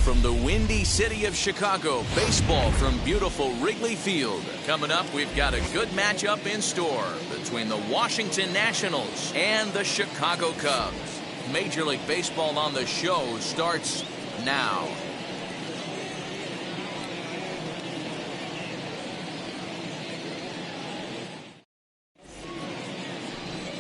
From the windy city of Chicago, baseball from beautiful Wrigley Field. Coming up, we've got a good matchup in store between the Washington Nationals and the Chicago Cubs. Major League Baseball on the show starts now.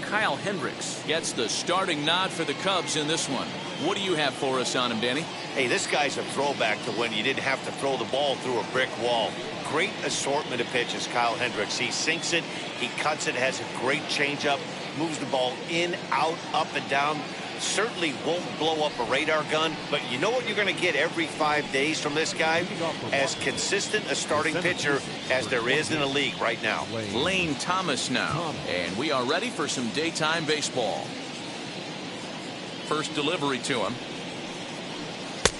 Kyle Hendricks gets the starting nod for the Cubs in this one. What do you have for us on him, Danny? Hey, this guy's a throwback to when you didn't have to throw the ball through a brick wall. Great assortment of pitches, Kyle Hendricks. He sinks it, he cuts it, has a great changeup, moves the ball in, out, up, and down. Certainly won't blow up a radar gun, but you know what you're going to get every 5 days from this guy? As consistent a starting pitcher as there is in the league right now. Lane Thomas now, and we are ready for some daytime baseball. First delivery to him.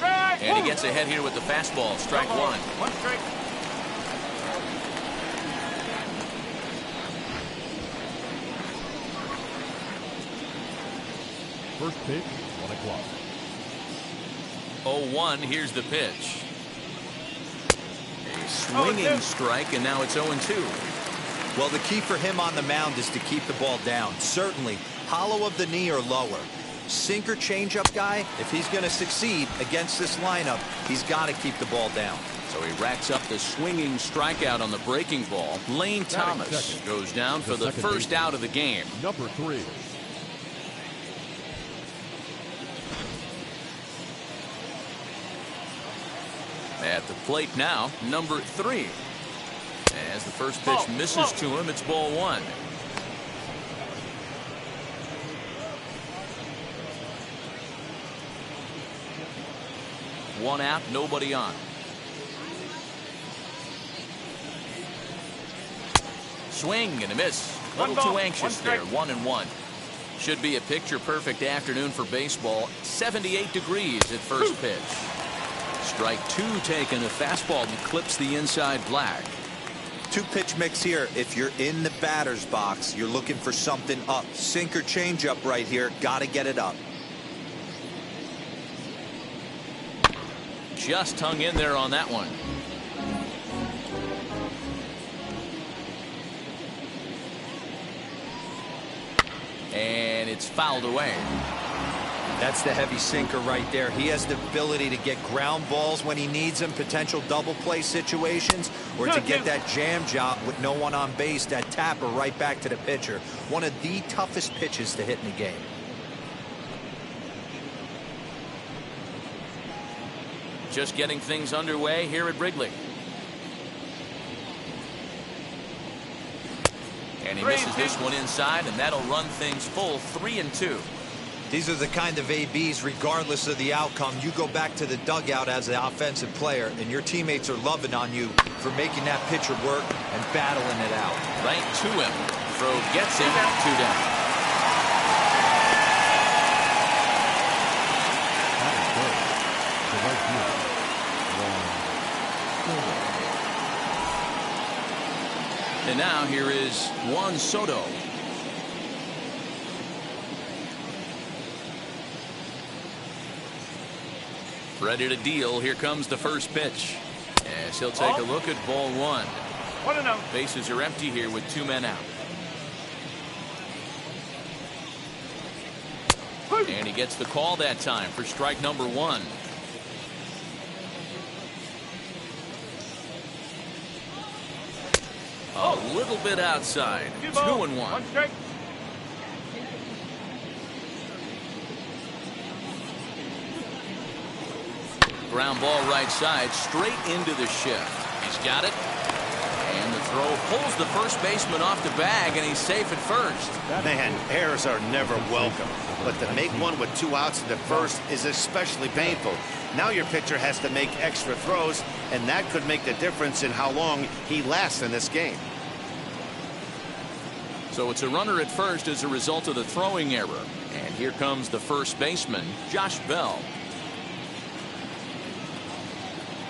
And he gets ahead here with the fastball. Strike one. One strike. First pitch, 1 o'clock. 0-1, here's the pitch. A swinging strike, and now it's 0-2. Well, the key for him on the mound is to keep the ball down. Certainly, hollow of the knee or lower. Sinker changeup guy, if he's going to succeed against this lineup, he's got to keep the ball down. So he racks up the swinging strikeout on the breaking ball. Lane Thomas goes down for the first out of the game. Number 3. At the plate now, number 3. As the first pitch misses to him, it's ball 1. One out, nobody on. Swing and a miss. A little too anxious there. 1-1. Should be a picture-perfect afternoon for baseball. 78 degrees at first pitch. Strike 2 taken. A fastball that clips the inside black. 2-pitch mix here. If you're in the batter's box, you're looking for something up. Sinker changeup right here. Got to get it up. Just hung in there on that one. And it's fouled away. That's the heavy sinker right there. He has the ability to get ground balls when he needs them, potential double play situations, or to get that jam job with no one on base, that tapper right back to the pitcher. One of the toughest pitches to hit in the game. Just getting things underway here at Wrigley. And he misses this one inside, and that'll run things full 3-2. These are the kind of ABs, regardless of the outcome. You go back to the dugout as an offensive player, and your teammates are loving on you for making that pitcher work and battling it out. Right to him. Throw gets him. 2 down. And now here is Juan Soto. Ready to deal. Here comes the first pitch. As he'll take a look at ball 1. 1-0. Bases are empty here with 2 men out. And he gets the call that time for strike number 1. A little bit outside. 2-1. One strike. Ground ball right side, straight into the shift. He's got it. And the throw pulls the first baseman off the bag, and he's safe at first. Man, errors are never welcome. But to make one with 2 outs in the first is especially painful. Now your pitcher has to make extra throws, and that could make the difference in how long he lasts in this game. So it's a runner at first as a result of the throwing error. And here comes the first baseman, Josh Bell.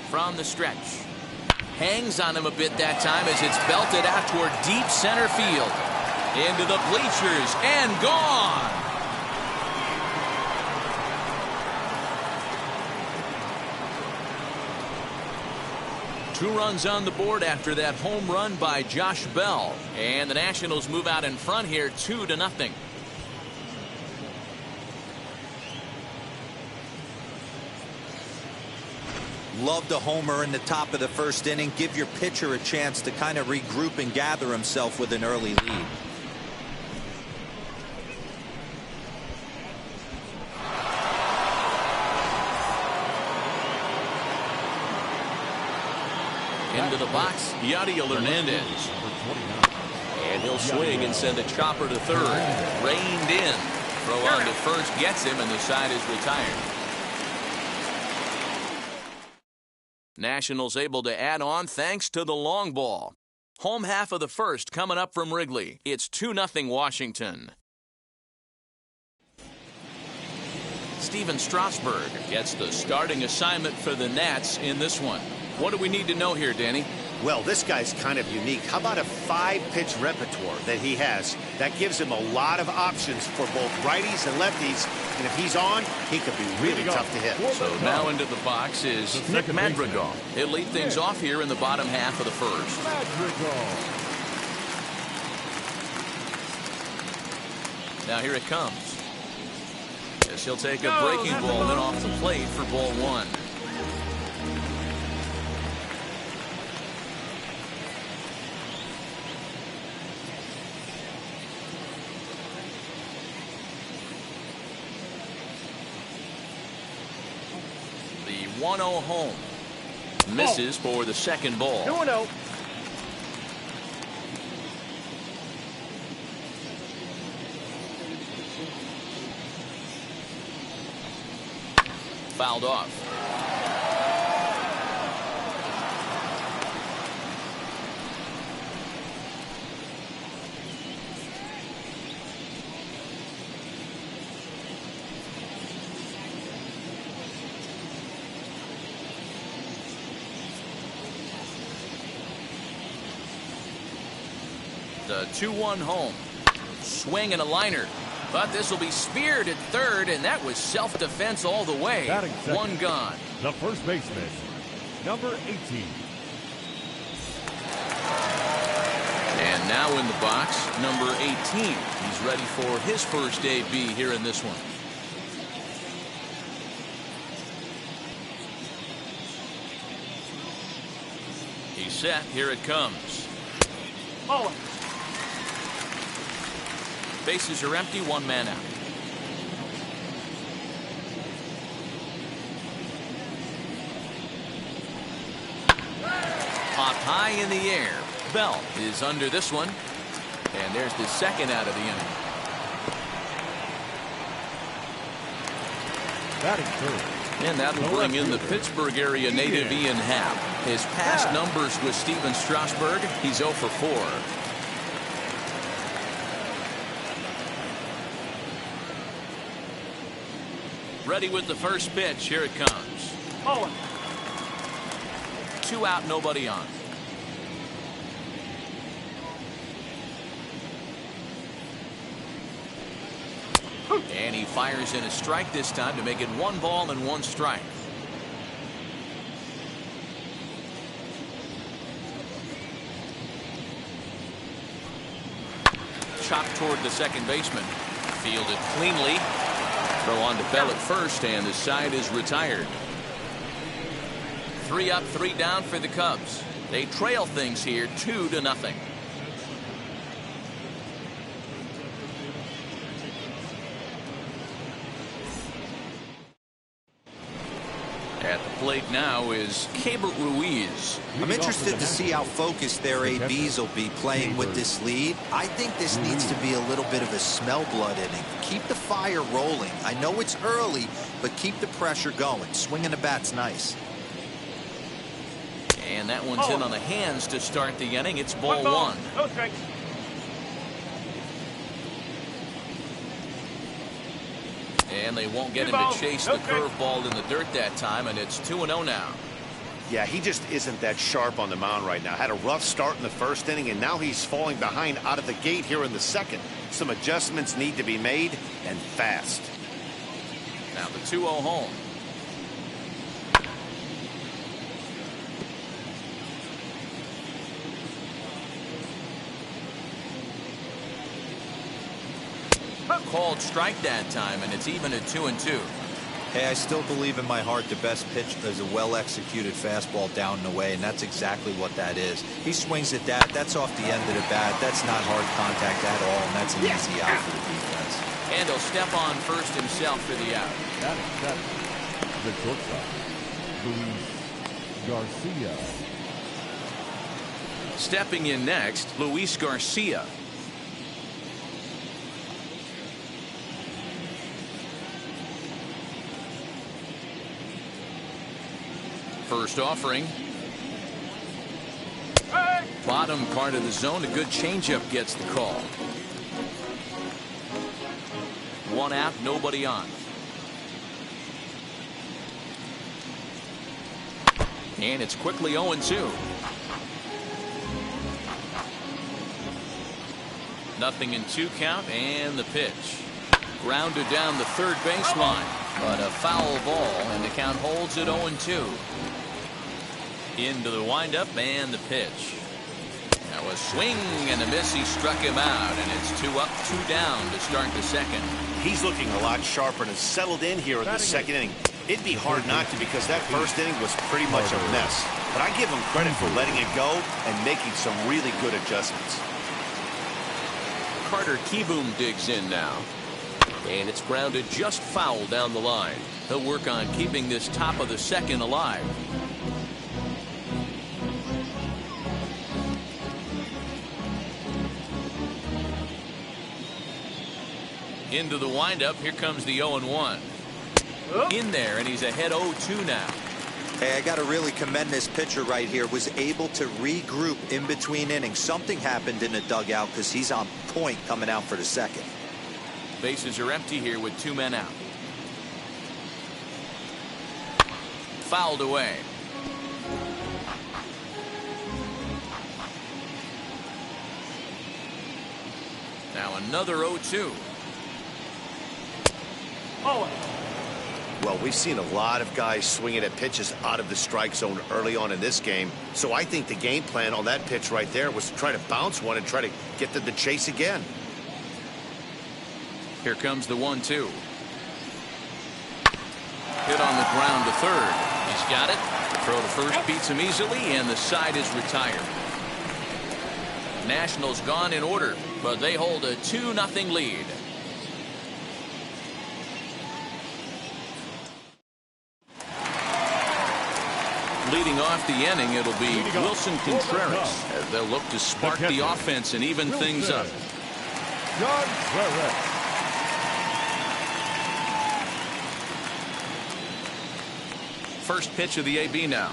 From the stretch. Hangs on him a bit that time as it's belted out toward deep center field. Into the bleachers and gone. Two runs on the board after that home run by Josh Bell. And the Nationals move out in front here 2-0. Love the homer in the top of the first inning. Give your pitcher a chance to kind of regroup and gather himself with an early lead. Into the box, Yadier Hernandez. And he'll swing and send a chopper to third. Reined in. Throw on to first gets him, and the side is retired. Nationals able to add on thanks to the long ball. Home half of the first coming up from Wrigley. It's 2-0 Washington. Steven Strasburg gets the starting assignment for the Nats in this one. What do we need to know here, Danny? Well, this guy's kind of unique. How about a 5-pitch repertoire that he has? That gives him a lot of options for both righties and lefties. And if he's on, he could be really tough to hit. So now into the box is Nick Madrigal. He'll lead things off here in the bottom half of the first. Now here it comes. Yes, he'll take a breaking ball in off the plate for ball one. The 1-0 home. Misses for the second ball. 2-0. Fouled off. The 2-1 home. Swing and a liner. But this will be speared at third, and that was self-defense all the way. One gone. The first baseman, number 18. And now in the box, number 18. He's ready for his first AB here in this one. He's set. Here it comes. Oh. Bases are empty, one man out. Popped high in the air. Bell is under this one. And there's the second out of the inning. Batting third. And that'll bring in the Pittsburgh area native Ian Happ. His past numbers with Steven Strasburg, he's 0 for 4. Ready with the first pitch. Here it comes. Oh. 2 out, nobody on. And he fires in a strike this time to make it 1 ball and 1 strike. Chopped toward the second baseman. Fielded cleanly. Throw on to Bell at first, and the side is retired. 3 up, 3 down for the Cubs. They trail things here 2-0. At the plate now is Keibert Ruiz. I'm interested to see how focused their ABs will be playing with this lead. I think this needs to be a little bit of a smell blood inning. Keep the fire rolling. I know it's early, but keep the pressure going. Swinging the bat's nice. And that one's in on the hands to start the inning. It's ball one. No strikes. And they won't get him to chase the curveball in the dirt that time, and it's 2-0 now. Yeah, he just isn't that sharp on the mound right now. Had a rough start in the first inning, and now he's falling behind out of the gate here in the second. Some adjustments need to be made, and fast. Now the 2-0 home. Called strike that time, and it's even at 2-2. Hey, I still believe in my heart the best pitch is a well-executed fastball down and away, and that's exactly what that is. He swings at that. That's off the end of the bat. That's not hard contact at all, and that's an easy out for the defense. And he'll step on first himself for the out. Got it. The shortstop, Luis Garcia. Stepping in next, Luis Garcia. First offering. Bottom part of the zone. A good changeup gets the call. One out, nobody on. And it's quickly 0-2. Nothing in 2 count, and the pitch. Grounded down the third baseline, but a foul ball, and the count holds at 0-2. Into the windup and the pitch. Now a swing and a miss. He struck him out, and it's 2 up, 2 down to start the second. He's looking a lot sharper and has settled in here in the second inning. It'd be hard not to, because that first inning was pretty much a mess. But I give him credit for letting it go and making some really good adjustments. Carter Kieboom digs in now. And it's grounded just foul down the line. He'll work on keeping this top of the second alive. Into the windup. Here comes the 0-1. In there, and he's ahead 0-2 now. Hey, I got to really commend this pitcher right here. Was able to regroup in between innings. Something happened in the dugout, because he's on point coming out for the second. Bases are empty here with 2 men out. Fouled away. Now another 0-2. Well, we've seen a lot of guys swinging at pitches out of the strike zone early on in this game. So I think the game plan on that pitch right there was to try to bounce one and try to get them to chase again. Here comes the 1-2. Hit on the ground to third. He's got it. Throw to first beats him easily, and the side is retired. Nationals gone in order, but they hold a 2-0 lead. Leading off the inning, it'll be Wilson Contreras, as they'll look to spark the offense and even things up. First pitch of the AB now.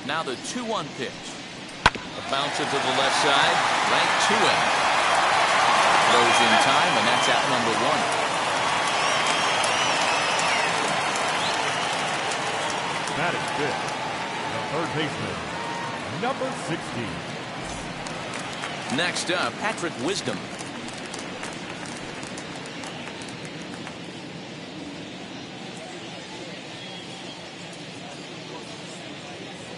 Now the 2-1 pitch. A bouncer to the left side, right to him. Throws in time, and that's out number 1. That is good. The third baseman, number 16. Next up, Patrick Wisdom.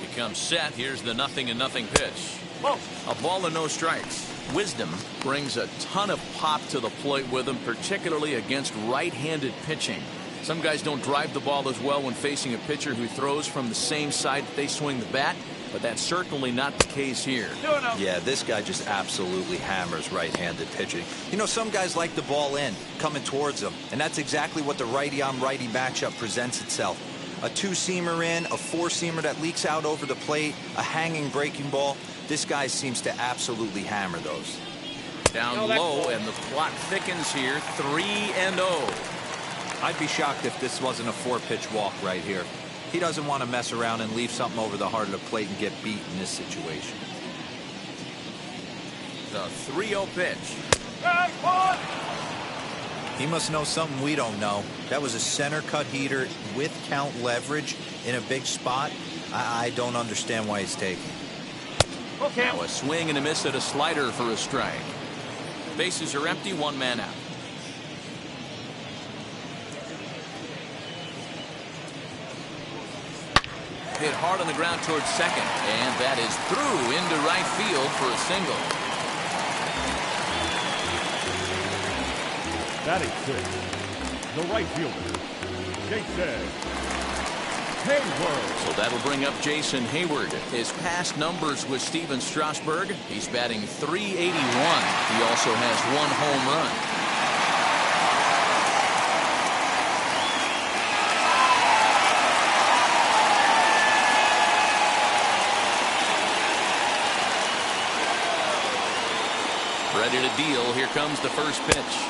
He comes set. Here's the 0-0 pitch. A ball and no strikes. Wisdom brings a ton of pop to the plate with him, particularly against right-handed pitching. Some guys don't drive the ball as well when facing a pitcher who throws from the same side that they swing the bat, but that's certainly not the case here. Yeah, this guy just absolutely hammers right-handed pitching. You know, some guys like the ball in, coming towards them, and that's exactly what the righty-on-righty matchup presents itself. A two-seamer in, a four-seamer that leaks out over the plate, a hanging breaking ball. This guy seems to absolutely hammer those. Down low, and the clock thickens here, 3-0. I'd be shocked if this wasn't a 4-pitch walk right here. He doesn't want to mess around and leave something over the heart of the plate and get beat in this situation. The 3-0 pitch. He must know something we don't know. That was a center cut heater with count leverage in a big spot. I don't understand why he's taking. Now a swing and a miss at a slider for a strike. Bases are empty, 1 man out. Hit hard on the ground towards second, and that is through into right field for a single. Batting 6, the right fielder, Jason Hayward. So that'll bring up Jason Hayward. His past numbers with Steven Strasburg, he's batting .381. He also has 1 home run. Ready to deal. Here comes the first pitch.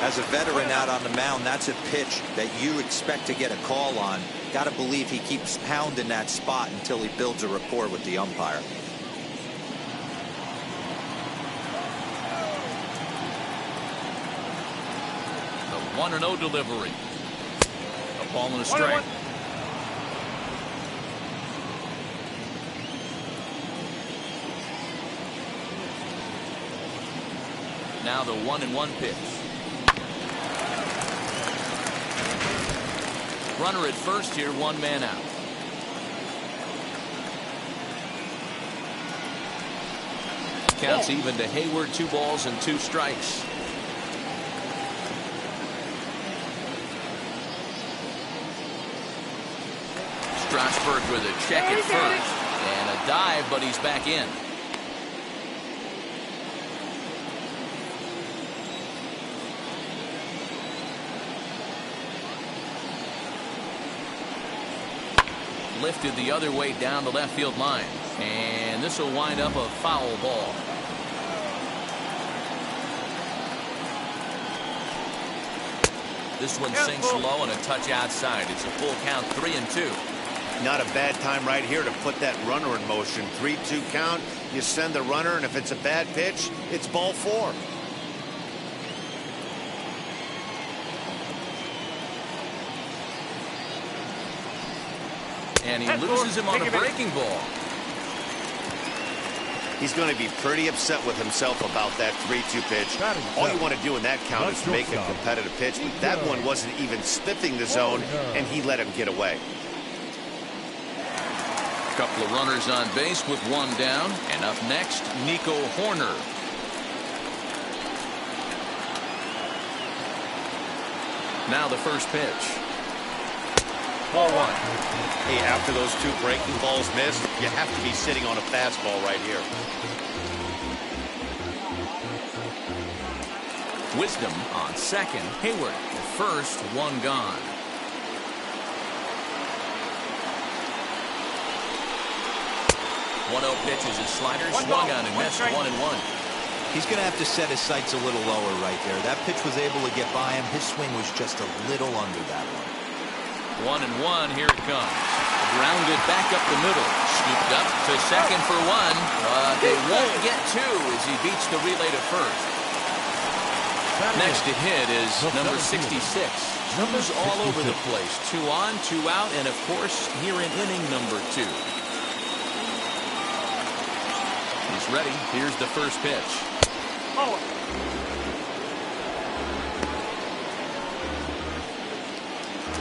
As a veteran out on the mound, that's a pitch that you expect to get a call on. Got to believe he keeps pounding that spot until he builds a rapport with the umpire. The 1-0 delivery. A ball and a strike. Now the 1-1 pitch. Runner at first here, 1 man out. Counts even to Hayward, 2 balls and 2 strikes. Strasburg with a check at first and a dive, but he's back in. Lifted the other way down the left field line, and this will wind up a foul ball. This one sinks low and a touch outside. It's a full count, 3-2. Not a bad time right here to put that runner in motion. 3-2 count. You send the runner, and if it's a bad pitch, it's ball 4. And he loses him on a breaking ball. He's going to be pretty upset with himself about that 3-2 pitch. All you want to do in that count is make a competitive pitch, but that one wasn't even spiffing the zone, and he let him get away. A couple of runners on base with 1 down, and up next, Nico Horner. Now the first pitch. 4-1. Hey, after those 2 breaking balls missed, you have to be sitting on a fastball right here. Wisdom on second. Hayward at first, 1 gone. One-0 pitch is a slider, swung on and missed, 1-1. He's going to have to set his sights a little lower right there. That pitch was able to get by him. His swing was just a little under that one. 1-1, here it comes. Grounded back up the middle. Scooped up to second for 1. They won't get 2 as he beats the relay to first. Next to hit is number 66. Numbers all over the place. 2 on, 2 out, and of course here in inning number 2. He's is ready. Here's the first pitch.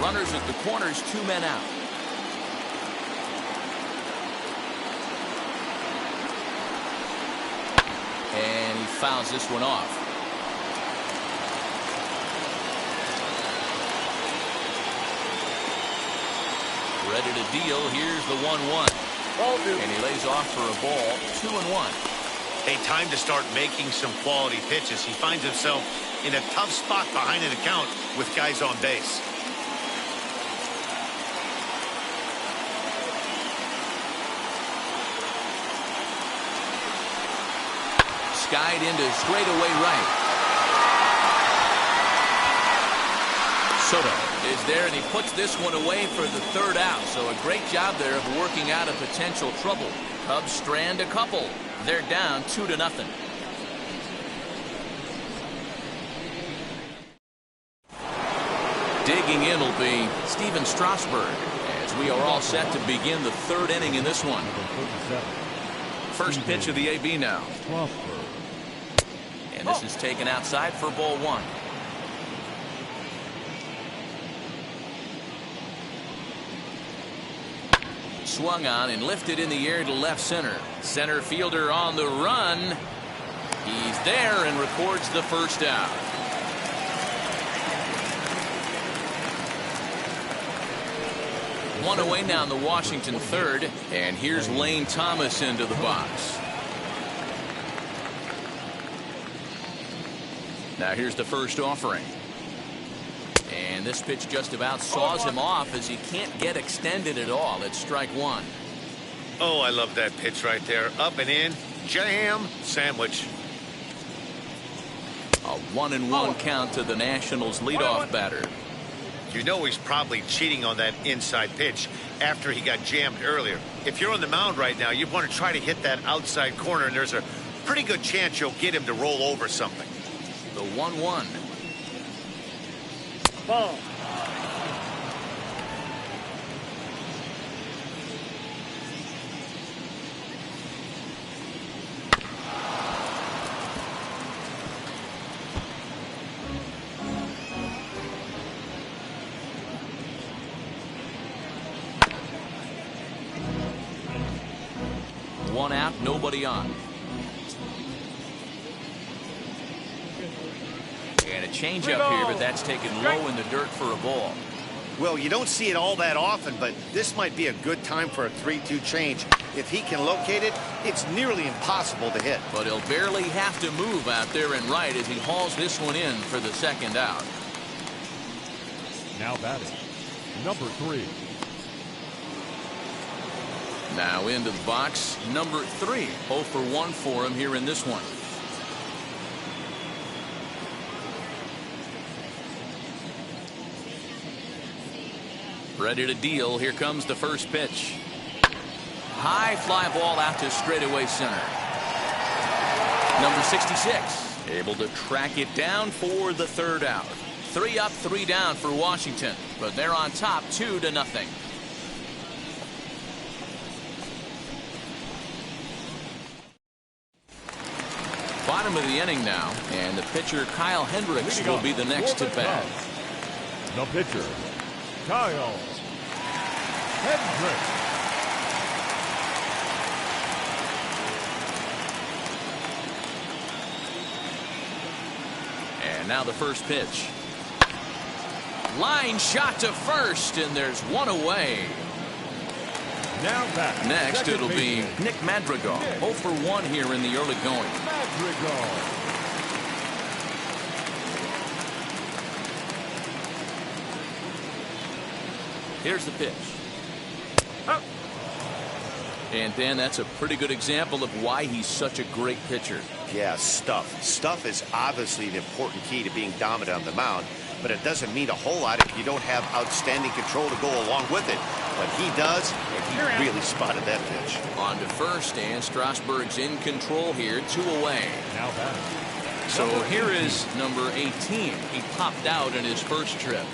Runners at the corners, 2 men out. And he fouls this one off. Ready to deal. Here's the 1-1. And he lays off for a ball. 2-1. A time to start making some quality pitches. He finds himself in a tough spot behind an account with guys on base. Skied into straightaway right. Soto is there, and he puts this one away for the 3rd out. So a great job there of working out a potential trouble. Cubs strand a couple. They're down 2-0. Digging in will be Steven Strasburg, as we are all set to begin the 3rd inning in this one. First pitch of the AB now. And this is taken outside for ball 1. Swung on and lifted in the air to left center. Center fielder on the run. He's there and records the first out. One away now in the Washington 3rd. And here's Lane Thomas into the box. Now here's the first offering. And this pitch just about saws him off as he can't get extended at all. It's strike 1. Oh, I love that pitch right there. Up and in. Jam. Sandwich. A 1-1 count to the Nationals leadoff batter. You know he's probably cheating on that inside pitch after he got jammed earlier. If you're on the mound right now, you want to try to hit that outside corner, and there's a pretty good chance you'll get him to roll over something. The 1-1. Ball. One out, nobody on. And a changeup here, but that's taken low in the dirt for a ball. Well, you don't see it all that often, but this might be a good time for a 3-2 change. If he can locate it, it's nearly impossible to hit. But he'll barely have to move out there in right as he hauls this one in for the 2nd out. Now batting, number 3. Now into the box, number 3. 0 for 1 for him here in this one. Ready to deal. Here comes the first pitch. High fly ball out to straightaway center. Number 66 able to track it down for the 3rd out. 3 up, 3 down for Washington, but they're on top 2-0. Bottom of the inning now, and the pitcher Kyle Hendricks will be the next to bat. The pitcher, Kyle Hendricks. And now the first pitch. Line shot to first, and there's one away. Now back. Next, it'll be Nick Madrigal. 0 for 1 here in the early going. Madrigal. Here's the pitch. And Dan, that's a pretty good example of why he's such a great pitcher. Yeah, stuff. Stuff is obviously the important key to being dominant on the mound, but it doesn't mean a whole lot if you don't have outstanding control to go along with it. But he does, and he really spotted that pitch. On to first, and Strasburg's in control here, 2 away. Now back. So here is number 18. He popped out in his first trip.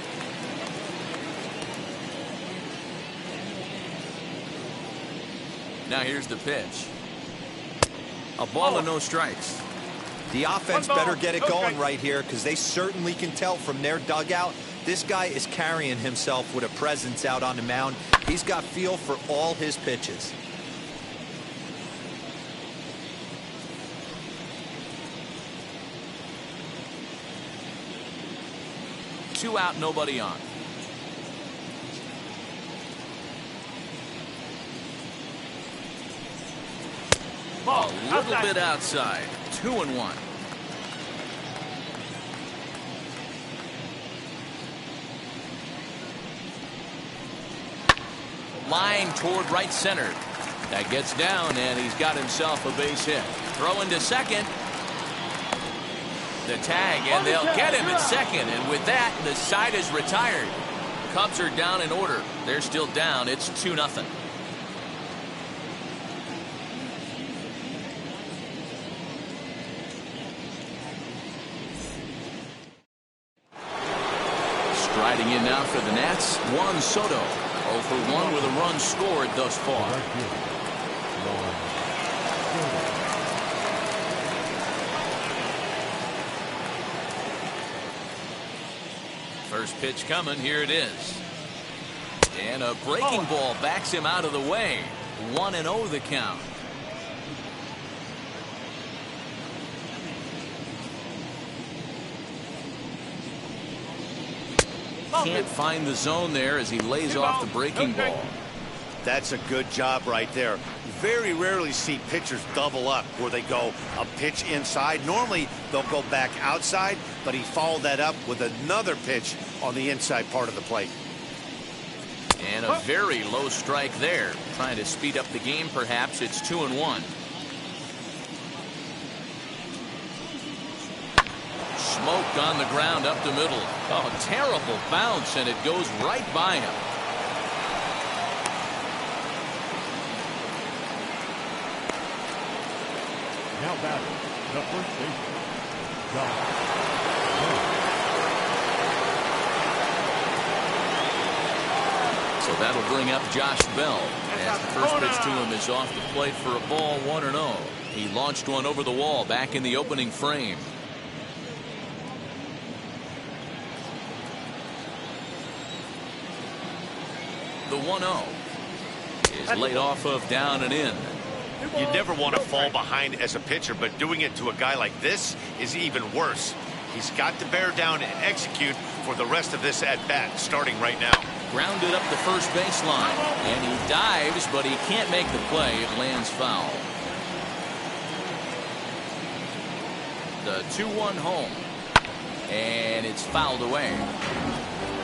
Now here's the pitch. A ball and no strikes. The offense better get it going right here, because they certainly can tell from their dugout this guy is carrying himself with a presence out on the mound. He's got feel for all his pitches. Two out, nobody on. A little bit outside. 2-1. Line toward right center. That gets down, and he's got himself a base hit. Throwing to second. The tag, and they'll get him at second. And with that, the side is retired. Cubs are down in order. They're still down. It's 2-0. Striding in now for the Nats, Juan Soto. 0 for 1 with a run scored thus far. First pitch coming, here it is. And a breaking ball backs him out of the way. 1-0 the count. Can't find the zone there as he lays off the breaking ball. That's a good job right there. Very rarely see pitchers double up where they go a pitch inside. Normally they'll go back outside, but he followed that up with another pitch on the inside part of the plate. And a very low strike there. Trying to speed up the game perhaps. It's 2-1. Smoked on the ground up the middle. Oh, terrible bounce, and it goes right by him. Now batting, the first baseman, Josh. So that'll bring up Josh Bell as the first pitch to him is off the plate for a ball. 1-0. He launched one over the wall back in the opening frame. The 1-0 is laid off of down and in. You never want to fall behind as a pitcher, but doing it to a guy like this is even worse. He's got to bear down and execute for the rest of this at-bat, starting right now. Grounded up the first baseline, and he dives, but he can't make the play. It lands foul. The 2-1 home, and it's fouled away.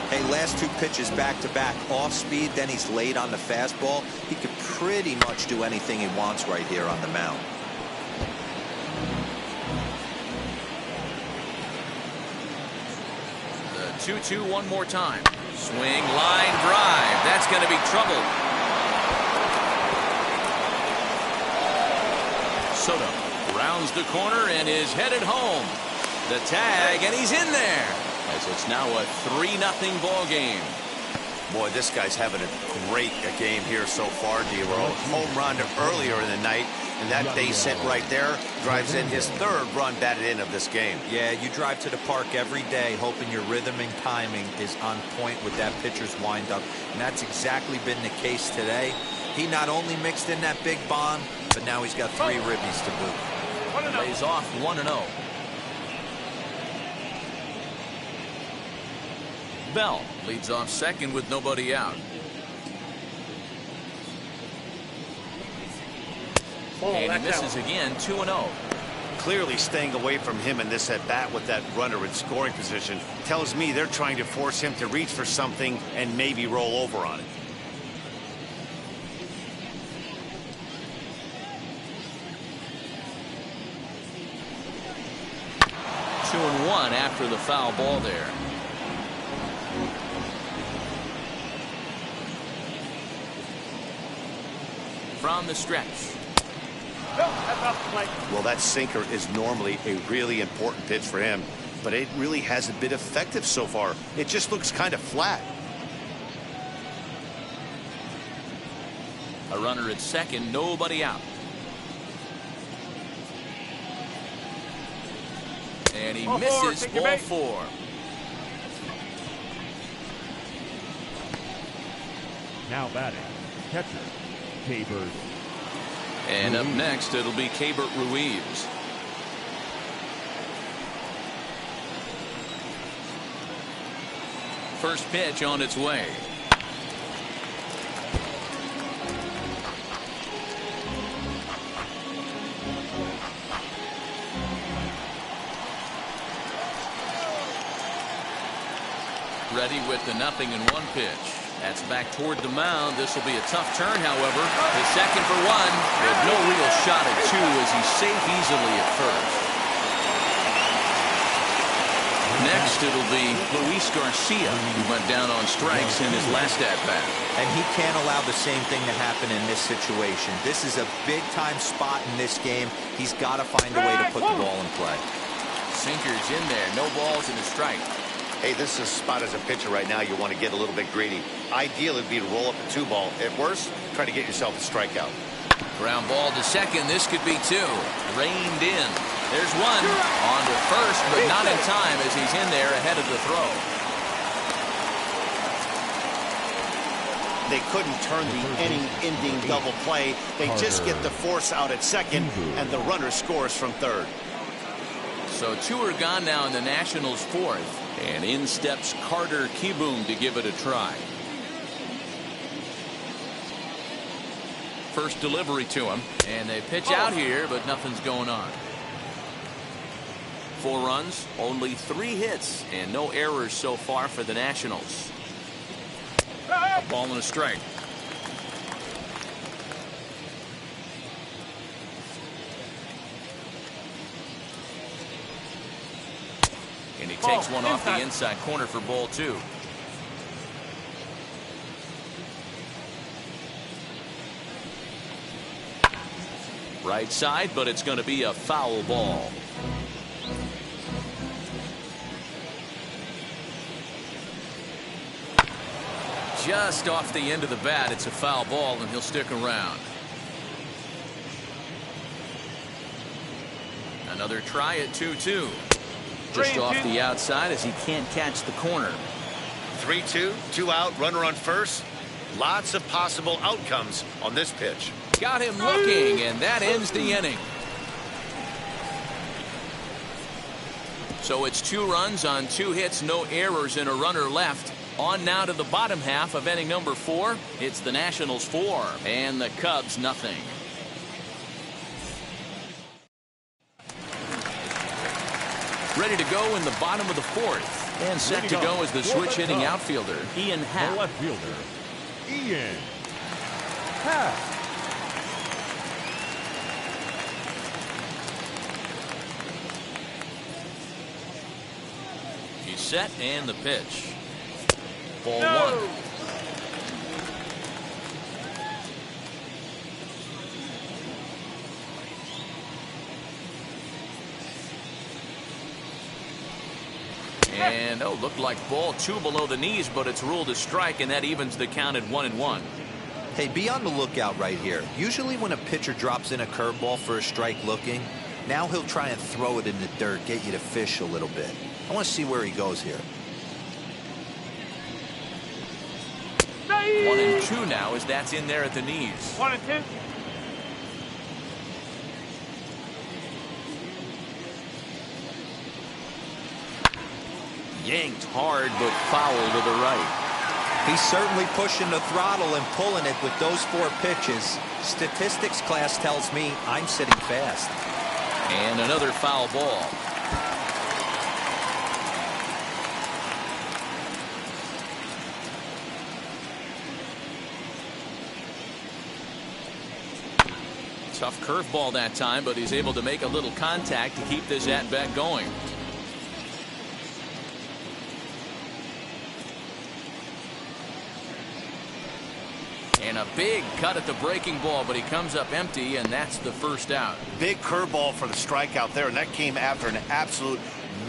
Hey, last two pitches back-to-back, off speed, then he's laid on the fastball. He could pretty much do anything he wants right here on the mound. The 2-2 one more time. Swing, line drive. That's going to be trouble. Soto rounds the corner and is headed home. The tag, and he's in there. As it's now a 3-0 ball game. Boy, this guy's having a great game here so far, D-Roll. Home run earlier in the night, and that base hit right there drives in his third run batted in of this game. Yeah, you drive to the park every day hoping your rhythm and timing is on point with that pitcher's windup, and that's exactly been the case today. He not only mixed in that big bomb, but now he's got 3 ribbies to boot. Lays off 1-0. Bell leads off second with nobody out. And he misses again. 2-0. Clearly staying away from him in this at-bat with that runner in scoring position tells me they're trying to force him to reach for something and maybe roll over on it. Two and one after the foul ball there. From the stretch. Well, that sinker is normally a really important pitch for him, but it really hasn't been effective so far. It just looks kind of flat. A runner at second, nobody out. And he misses ball 4. Now batting, catcher, Cabers. And up next, it'll be Cabert Ruiz. First pitch on its way. Ready with the 0-1 pitch. That's back toward the mound. This will be a tough turn, however. The second for 1, with no real shot at 2 as he's safe easily at first. Next, it'll be Luis Garcia, who went down on strikes in his last at-bat. And he can't allow the same thing to happen in this situation. This is a big-time spot in this game. He's got to find a way to put the ball in play. Sinker's in there. No balls and a strike. Hey, this is a spot as a pitcher right now. You want to get a little bit greedy. Ideal would be to roll up a 2-ball. At worst, try to get yourself a strikeout. Ground ball to second. This could be 2. Reined in. There's 1. On to first, but not in time as he's in there ahead of the throw. They couldn't turn the inning-ending double play. They just get the force out at second, and the runner scores from third. So 2 are gone now in the Nationals' 4th. And in steps Carter Kieboom to give it a try. First delivery to him. And they pitch out here, but nothing's going on. 4 runs, only 3 hits, and no errors so far for the Nationals. A ball and a strike. And he takes one off the inside corner for ball 2. Right side, but it's going to be a foul ball. Just off the end of the bat, it's a foul ball, and he'll stick around. Another try at 2-2. Just off the outside as he can't catch the corner. 3-2, 2 out, runner on first. Lots of possible outcomes on this pitch. Got him looking, and that ends the inning. So it's 2 runs on 2 hits, no errors, and a runner left. On now to the bottom half of inning number 4. It's the Nationals 4 and the Cubs nothing. Ready to go in the bottom of the 4th. And set to go is the switch hitting outfielder, Ian Happ. The left fielder, Ian Happ. He's set and the pitch. Ball 1. And looked like ball 2 below the knees, but it's ruled a strike, and that evens the count at 1-1. Hey, be on the lookout right here. Usually when a pitcher drops in a curveball for a strike looking, now he'll try and throw it in the dirt, get you to fish a little bit. I want to see where he goes here. 1-2 now as that's in there at the knees. 1-2. Yanked hard, but foul to the right. He's certainly pushing the throttle and pulling it with those 4 pitches. Statistics class tells me I'm sitting fast. And another foul ball. Tough curveball that time, but he's able to make a little contact to keep this at-bat going. And a big cut at the breaking ball, but he comes up empty, and that's the first out. Big curveball for the strikeout there, and that came after an absolute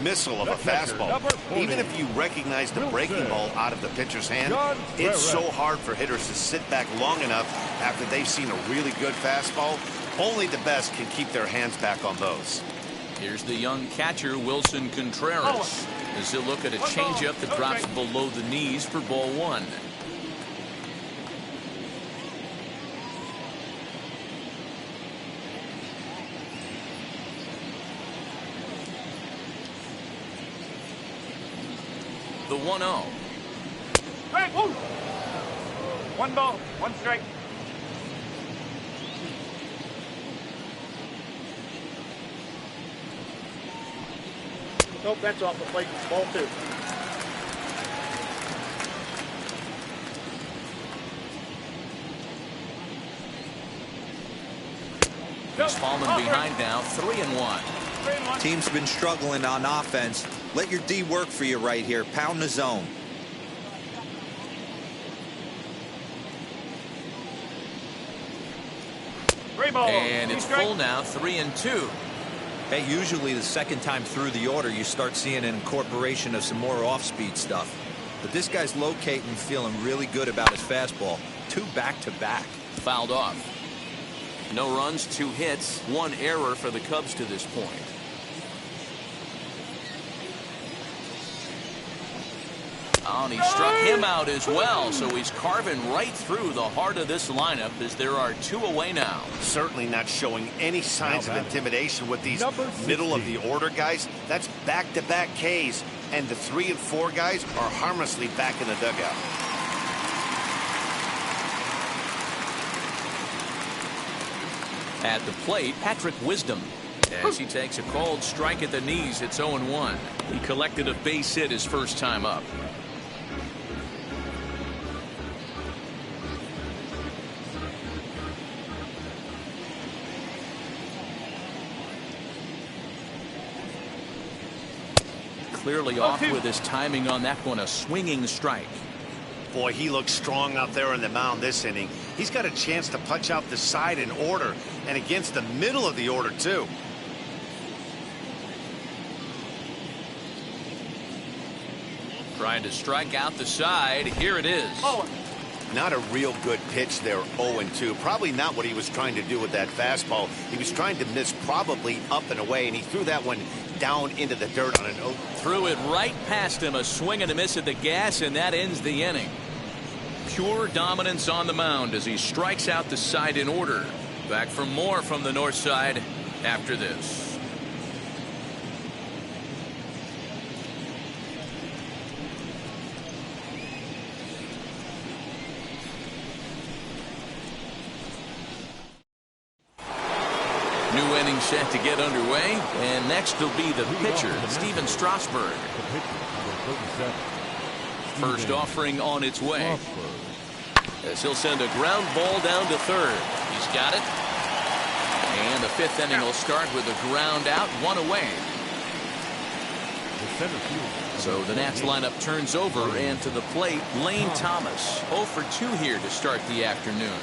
missile of a fastball. Even if you recognize the breaking ball out of the pitcher's hand, it's so hard for hitters to sit back long enough after they've seen a really good fastball. Only the best can keep their hands back on those. Here's the young catcher, Wilson Contreras, as he'll look at a changeup that drops below the knees for ball one. The 1-0. Strike. One ball, one strike. Nope, that's off the plate. Ball two. He's fallen behind now, 3-1. Team's been struggling on offense. Let your D work for you right here. Pound the zone. And it's full now, 3-2. Hey, usually the second time through the order, you start seeing an incorporation of some more off-speed stuff. But this guy's locating, feeling really good about his fastball. 2 back-to-back. Fouled off. No runs, 2 hits, 1 error for the Cubs to this point. Oh, and he struck him out as well, so he's carving right through the heart of this lineup as there are 2 away now. Certainly not showing any signs of intimidation with these middle of the order guys. That's back-to-back Ks, and the 3 and 4 guys are harmlessly back in the dugout. At the plate, Patrick Wisdom, as he takes a cold strike at the knees. It's 0-1. He collected a base hit his first time up. Clearly off with his timing on that one, a swinging strike. Boy, he looks strong out there on the mound this inning. He's got a chance to punch out the side in order, and against the middle of the order, too. Trying to strike out the side. Here it is. Not a real good pitch there, 0-2. Probably not what he was trying to do with that fastball. He was trying to miss probably up and away, and he threw that one down into the dirt on an 0. Threw it right past him, a swing and a miss at the gas, and that ends the inning. Pure dominance on the mound as he strikes out the side in order. Back for more from the north side after this. New inning set to get underway, and next will be the pitcher, Steven Strasburg. First offering on its way, as he'll send a ground ball down to third. He's got it, and the 5th inning will start with a ground out, 1 away. So the Nats lineup turns over, and to the plate, Lane Thomas. 0 for 2 here to start the afternoon.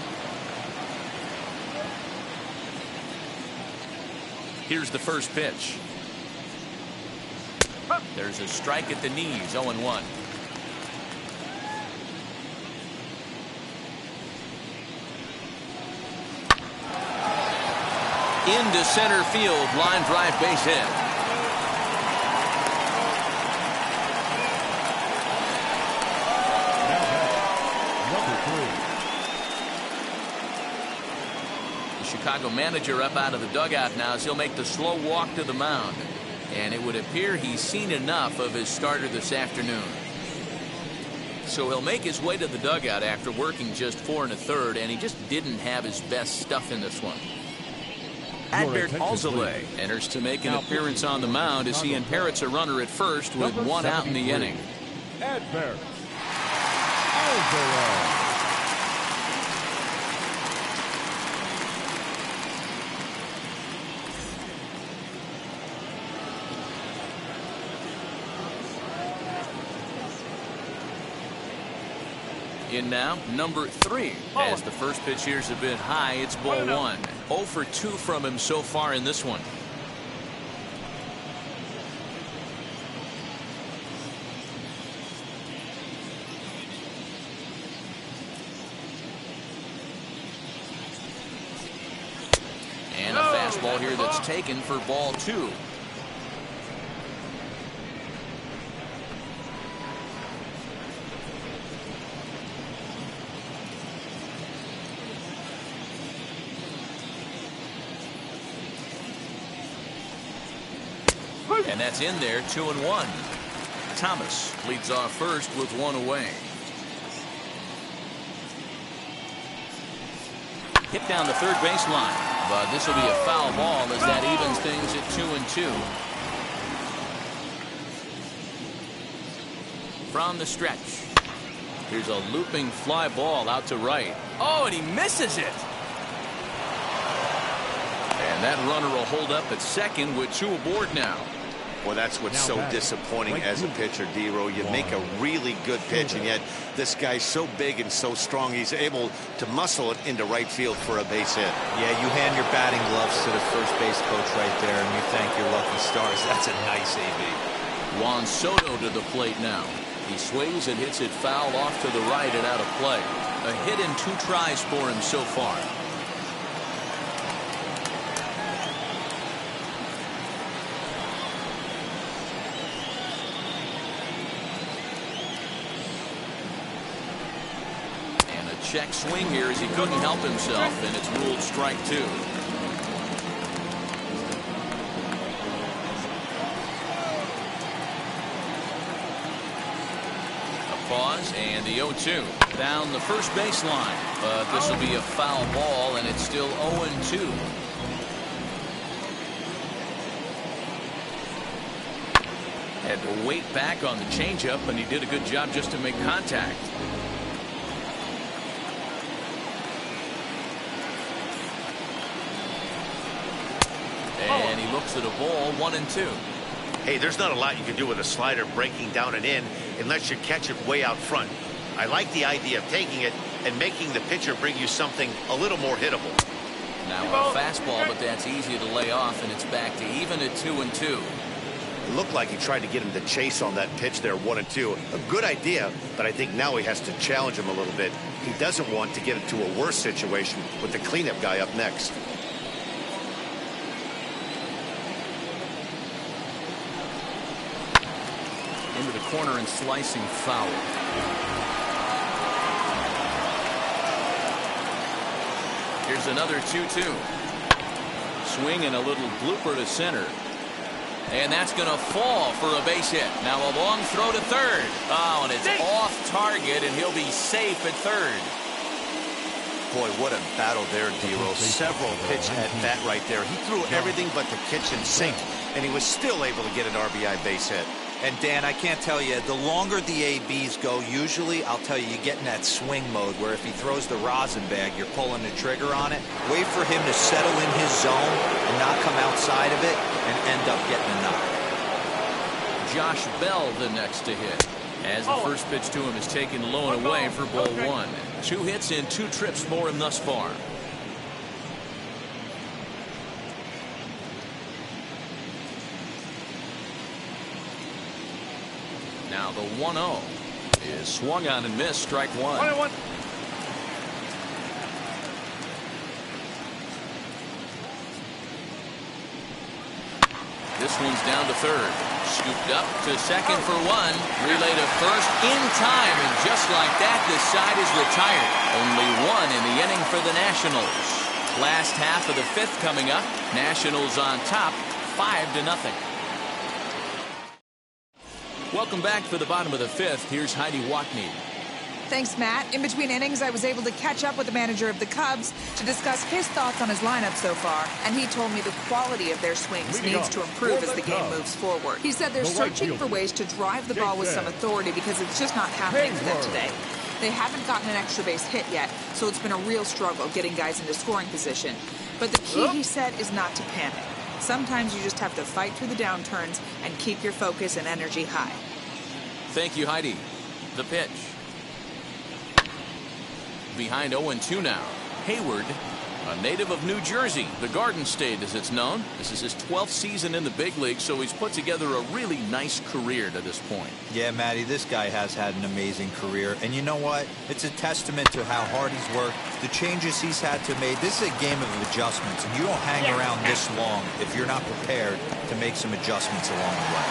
Here's the first pitch. There's a strike at the knees, 0-1. Into center field, line drive, base hit. Chicago manager up out of the dugout now as he'll make the slow walk to the mound. And it would appear he's seen enough of his starter this afternoon. So he'll make his way to the dugout after working just 4 1/3, and he just didn't have his best stuff in this one. Adbert Alzolay enters to make an appearance on the mound as he inherits a runner at first with 1 out in the inning. Adbert Alzolay. In now, number 3. As the first pitch here's a bit high, it's ball 1. 0 for 2 from him so far in this one. And a fastball here that's taken for ball 2. And that's in there, 2-1. Thomas leads off first with one away. Hit down the third baseline, but this will be a foul ball as that evens things at 2-2. From the stretch, here's a looping fly ball out to right. Oh, and he misses it. And that runner will hold up at second with two aboard now. Well, that's what's so disappointing as a pitcher, D-Row. You make a really good pitch, and yet this guy's so big and so strong, he's able to muscle it into right field for a base hit. Yeah, you hand your batting gloves to the first base coach right there, and you thank your lucky stars. That's a nice AB. Juan Soto to the plate now. He swings and hits it foul off to the right and out of play. A hit in 2 tries for him so far. And a check swing here as he couldn't help himself, and it's ruled strike 2. Pause and the 0-2 down the first baseline, but this will be a foul ball and it's still 0-2. Had to wait back on the changeup, and he did a good job just to make contact. And he looks at a ball, 1-2. Hey, there's not a lot you can do with a slider breaking down and in unless you catch it way out front. I like the idea of taking it and making the pitcher bring you something a little more hittable. Now a fastball, but that's easy to lay off, and it's back to even at 2-2. It looked like he tried to get him to chase on that pitch there, 1-2. A good idea, but I think now he has to challenge him a little bit. He doesn't want to get into a worse situation with the cleanup guy up next. Into the corner and slicing foul. Here's another 2-2. Swing and a little blooper to center. And that's going to fall for a base hit. Now a long throw to third. Oh, and it's off target, and he'll be safe at third. Boy, what a battle there, D-Row. Several pitch at bat right there. He threw everything but the kitchen sink, and he was still able to get an RBI base hit. And Dan, I can't tell you, the longer the ABs go, usually, I'll tell you, you get in that swing mode where if he throws the rosin bag, you're pulling the trigger on it. Wait for him to settle in his zone and not come outside of it and end up getting a knock. Josh Bell the next to hit, as the first pitch to him is taken low and away for ball 1. 2 hits in 2 trips for him thus far. Now the 1-0 is swung on and missed, strike 1. 1-1. This one's down to third. Scooped up to second for 1. Relay to first in time, and just like that, this side is retired. Only 1 in the inning for the Nationals. Last half of the 5th coming up. Nationals on top, 5-0. Welcome back for the bottom of the 5th. Here's Heidi Watney. Thanks, Matt. In between innings, I was able to catch up with the manager of the Cubs to discuss his thoughts on his lineup so far, and he told me the quality of their swings needs to improve as the game moves forward. He said they're searching for ways to drive the ball with some authority because it's just not happening for them today. They haven't gotten an extra base hit yet, so it's been a real struggle getting guys into scoring position. But the key, he said, is not to panic. Sometimes you just have to fight through the downturns and keep your focus and energy high. Thank you, Heidi. The pitch. Behind 0-2 now. Hayward, a native of New Jersey, the Garden State as it's known. This is his 12th season in the big league, so he's put together a really nice career to this point. Yeah, Matty, this guy has had an amazing career. And you know what? It's a testament to how hard he's worked, the changes he's had to make. This is a game of adjustments, and you don't hang around this long if you're not prepared to make some adjustments along the way.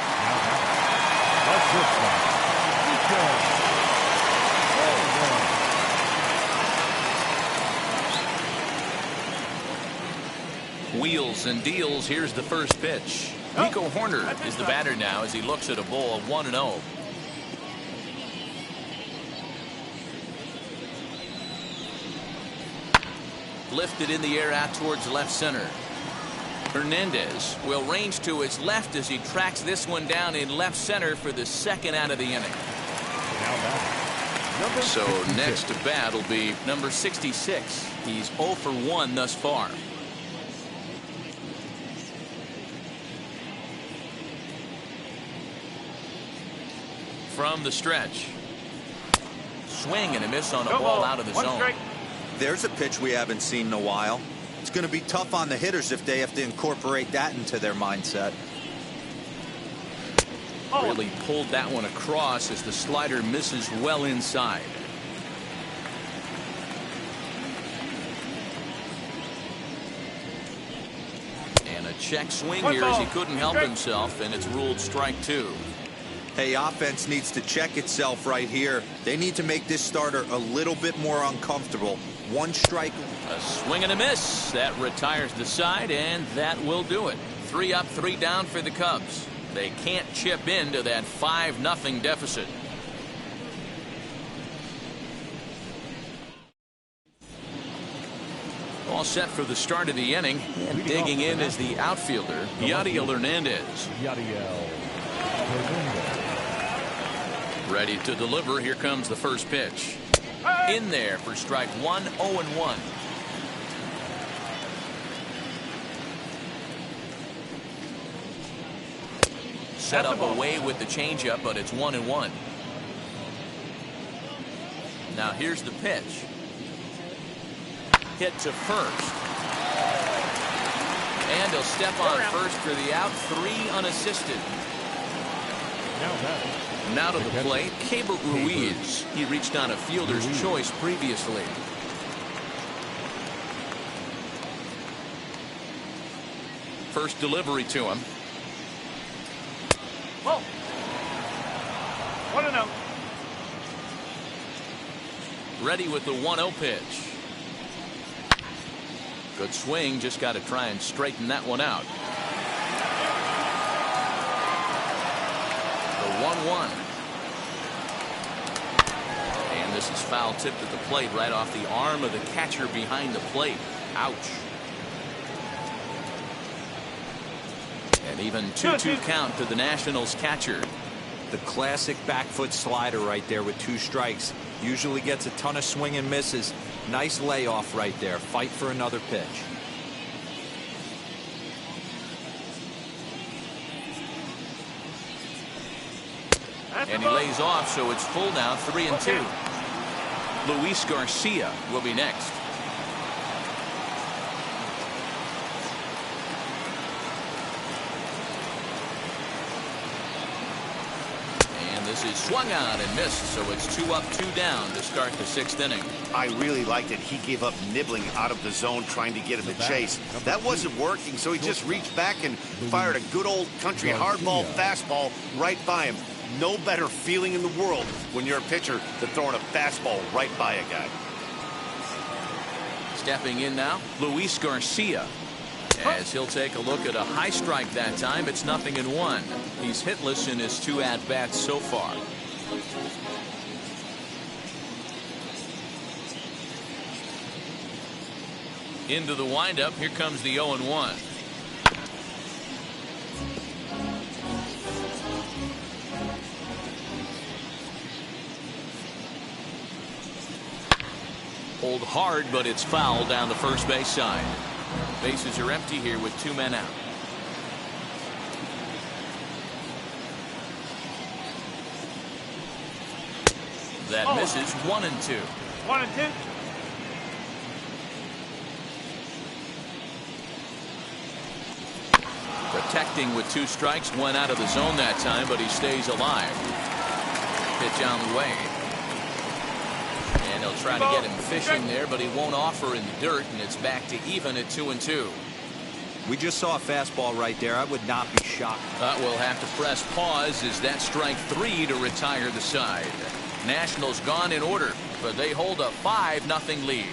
Wheels and deals. Here's the first pitch. Nico Horner is the batter now as he looks at a ball 1-0. Lifted in the air out towards left center. Hernandez will range to his left as he tracks this one down in left center for the second out of the inning. So next to bat will be number 66. He's 0 for 1 thus far. From the stretch. Swing and a miss on a ball out of the zone. There's a pitch we haven't seen in a while. It's going to be tough on the hitters if they have to incorporate that into their mindset. Really pulled that one across as the slider misses well inside. And a check swing here as he couldn't help himself, and it's ruled strike 2. Hey, offense needs to check itself right here. They need to make this starter a little bit more uncomfortable. 1 strike. A swing and a miss. That retires the side, and that will do it. 3 up, 3 down for the Cubs. They can't chip into that 5-0 deficit. All set for the start of the inning, and digging in is the outfielder, Yadiel Hernandez. Ready to deliver. Here comes the first pitch. In there for strike 1, 0-1. Set up away with the changeup, but it's 1-1. Now here's the pitch. Hit to first. And he'll step on first for the out. 3 unassisted. Now to the plate, Keibert Ruiz. He reached on a fielder's choice previously. First delivery to him. Whoa. 1-0. Ready with the 1-0 pitch. Good swing, just got to try and straighten that one out. The 1-1. And this is foul tipped at the plate right off the arm of the catcher behind the plate. Ouch. And even 2-2 count to the Nationals catcher. The classic back foot slider right there with 2 strikes. Usually gets a ton of swing and misses. Nice layoff right there. Fight for another pitch. And he lays off, so it's full now, 3-2. Luis Garcia will be next. This is swung on and missed, so it's 2 up, 2 down to start the 6th inning. I really liked it. He gave up nibbling out of the zone trying to get him to chase. That wasn't working, so he just reached back and fired a good old country hardball fastball right by him. No better feeling in the world when you're a pitcher than throwing a fastball right by a guy. Stepping in now, Luis Garcia. As he'll take a look at a high strike that time, it's 0-1. He's hitless in his 2 at-bats so far. Into the windup, here comes the 0-1. Hold hard, but it's foul down the first base side. Bases are empty here with 2 men out. That misses. 1-2. 1-2. Protecting with 2 strikes, went out of the zone that time, but he stays alive. Pitch on the way. And he'll try to get him fishing there, but he won't offer in the dirt, and it's back to even at 2-2. We just saw a fastball right there. I would not be shocked. We'll have to press pause as that strike 3 to retire the side. Nationals gone in order, but they hold a 5-0 lead.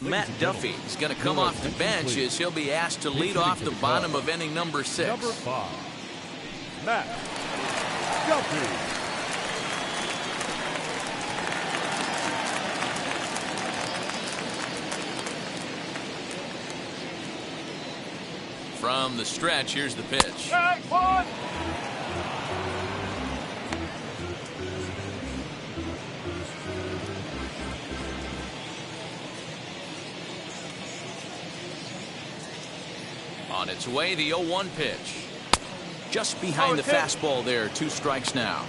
Matt Duffy is going to come off the bench as he'll be asked to lead off the bottom of inning number 6. Number 5, Matt Duffy. From the stretch, here's the pitch. On its way, the 0-1 pitch. Just behind the fastball there, 2 strikes now.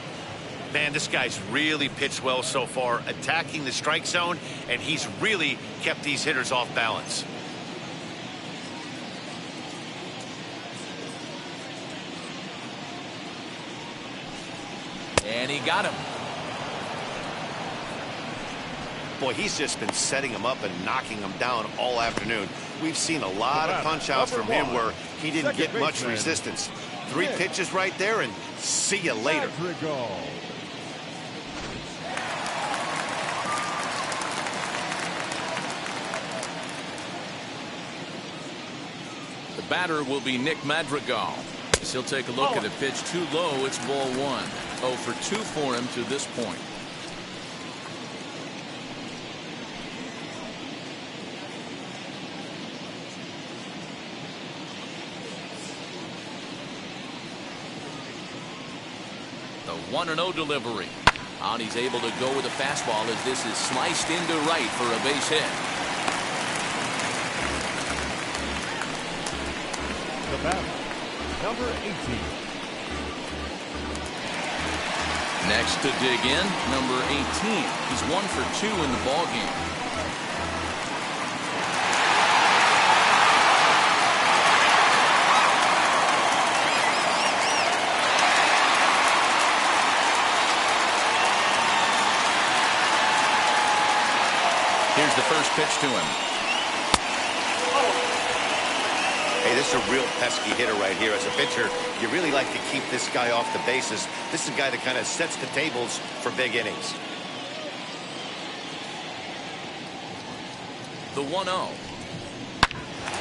Man, this guy's really pitched well so far, attacking the strike zone, and he's really kept these hitters off balance. And he got him. Boy, he's just been setting him up and knocking him down all afternoon. We've seen a lot of punch-outs from him where he didn't get much resistance. 3 pitches right there, and see you later. The batter will be Nick Madrigal. As he'll take a look at a pitch too low. It's ball 1. 0 for 2 for him to this point. The 1-0 delivery. And he's able to go with a fastball as this is sliced into right for a base hit. The batter, number 18. Next to dig in, number 18. He's 1 for 2 in the ballgame. Here's the first pitch to him. Hey, this is a real pesky hitter right here. As a pitcher, you really like to keep this guy off the bases. This is a guy that kind of sets the tables for big innings. The 1-0.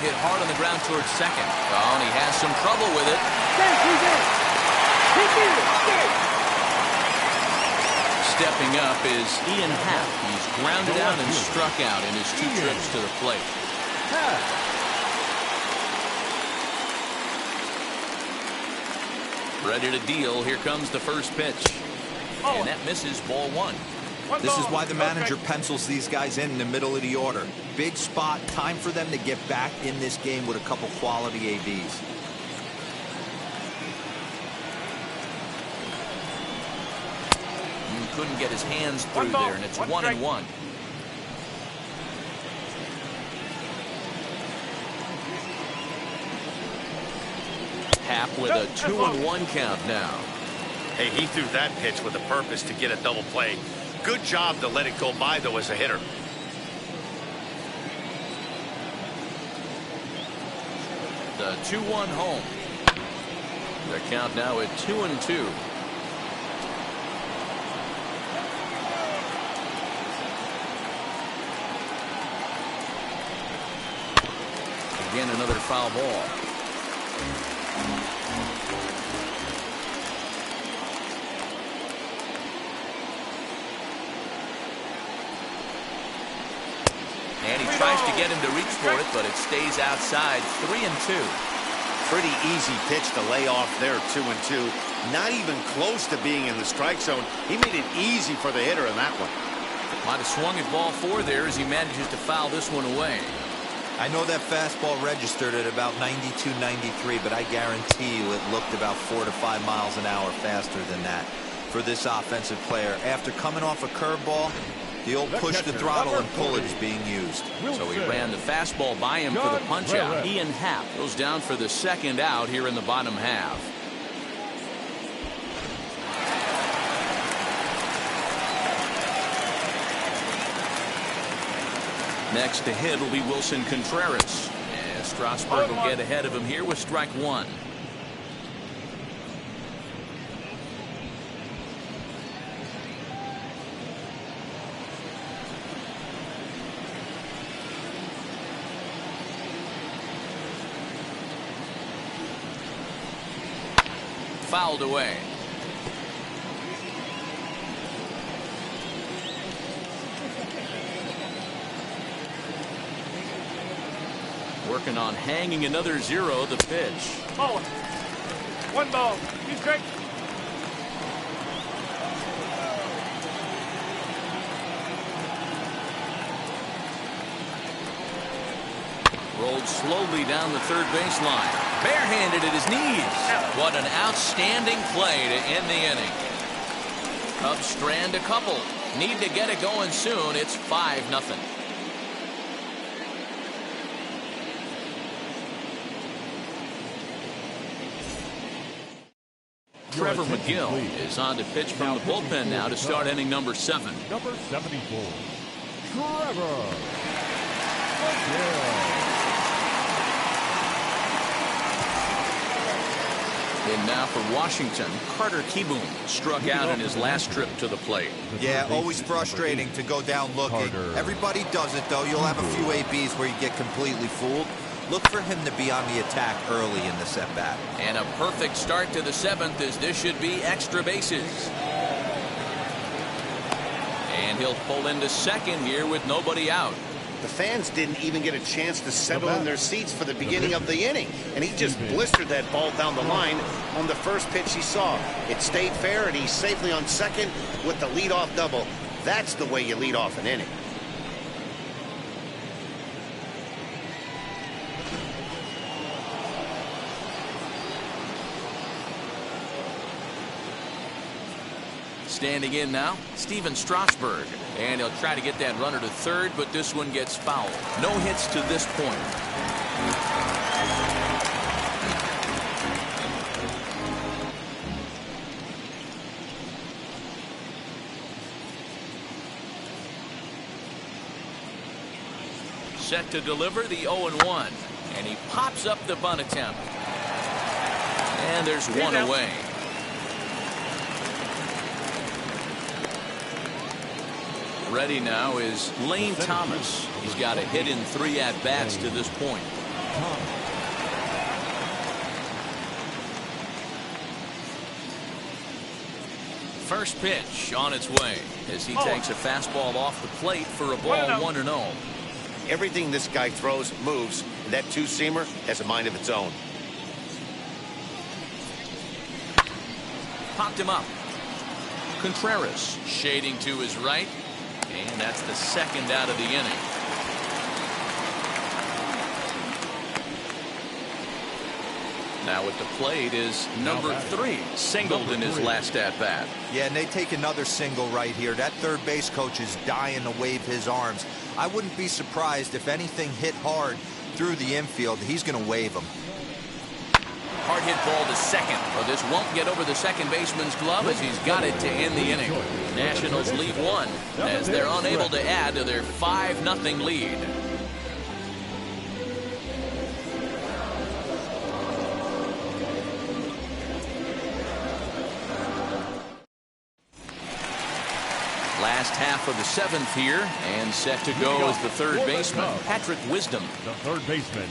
Hit hard on the ground towards second. Oh, and he has some trouble with it. Stepping up is Ian Happ. He's grounded out and struck out in his 2 trips to the plate. Ready to deal. Here comes the first pitch. And that misses ball 1. This is why the manager pencils these guys in the middle of the order. Big spot. Time for them to get back in this game with a couple quality ABs. Couldn't get his hands through there, and it's 1-1. Happ with a 2-1 count now. Hey, he threw that pitch with a purpose to get a double play. Good job to let it go by, though, as a hitter. The 2-1 home. The count now at 2-2. Again, another foul ball. And he tries to get him to reach for it, but it stays outside. 3-2. Pretty easy pitch to lay off there, 2-2. Not even close to being in the strike zone. He made it easy for the hitter in that one. Might have swung at ball 4 there as he manages to foul this one away. I know that fastball registered at about 92, 93, but I guarantee you it looked about 4 to 5 miles an hour faster than that for this offensive player. After coming off a curveball, the old push the throttle and pull it is being used. So he ran the fastball by him for the punch out. Ian Happ goes down for the second out here in the bottom half. Next to hit will be Wilson Contreras. And Strasburg will get ahead of him here with strike 1. fouled away. Working on hanging another 0, the pitch. Ball. 1 ball. You strike. Rolled slowly down the third baseline. Barehanded at his knees. What an outstanding play to end the inning. Cubs strand a couple. Need to get it going soon. It's 5-0. Trevor McGill is on to pitch from the bullpen now to start inning number 7. Number 74, Trevor McGill. And now for Washington, Carter Kieboom struck out in his last trip to the plate. Yeah, always frustrating to go down looking. Everybody does it, though. You'll have a few ABs where you get completely fooled. Look for him to be on the attack early in the at-bat. And a perfect start to the 7th, as this should be extra bases. And he'll pull into second here with nobody out. The fans didn't even get a chance to settle in their seats for the beginning of the inning, and he just blistered that ball down the line on the first pitch he saw. It stayed fair, and he's safely on second with the leadoff double. That's the way you lead off an inning. Standing in now, Steven Strasburg. And he'll try to get that runner to third, but this one gets fouled. No hits to this point. Set to deliver the 0-1. And he pops up the bunt attempt. And there's one away. Ready now is Lane Thomas. He's got a hit in 3 at-bats to this point. First pitch on its way as he takes a fastball off the plate for a ball 1-0. Everything this guy throws moves, and that two-seamer has a mind of its own. Popped him up. Contreras shading to his right. And that's the second out of the inning. Now at the plate is number 3, singled in his last at-bat. Yeah, and they take another single right here. That third base coach is dying to wave his arms. I wouldn't be surprised if anything hit hard through the infield. He's going to wave them. Hard hit ball to second, but this won't get over the second baseman's glove as he's got it to end the inning. Nationals lead 1 as they're unable to add to their 5-0 lead. Last half of the 7th here, and set to go is the third baseman, Patrick Wisdom. The third baseman,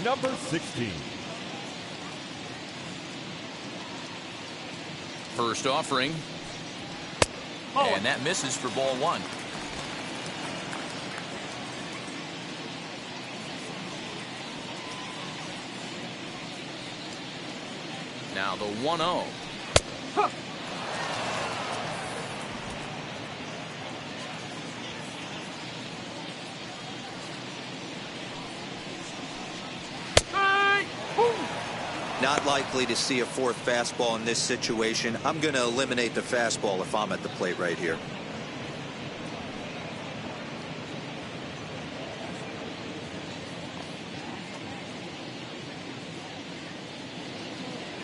number 16. First offering. And that misses for ball 1. Now the 1-0. Not likely to see a fourth fastball in this situation. I'm going to eliminate the fastball if I'm at the plate right here.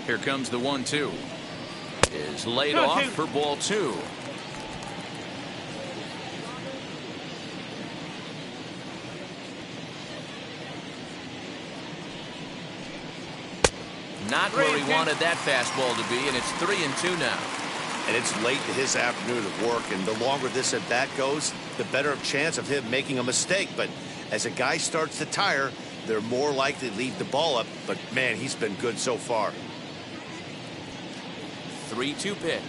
Here comes the 1-2. Is laid off for ball 2. Not where he wanted that fastball to be, and it's 3-2 now. And it's late to his afternoon of work, and the longer this at bat goes, the better chance of him making a mistake. But as a guy starts to tire, they're more likely to leave the ball up. But man, he's been good so far. 3-2 pitch.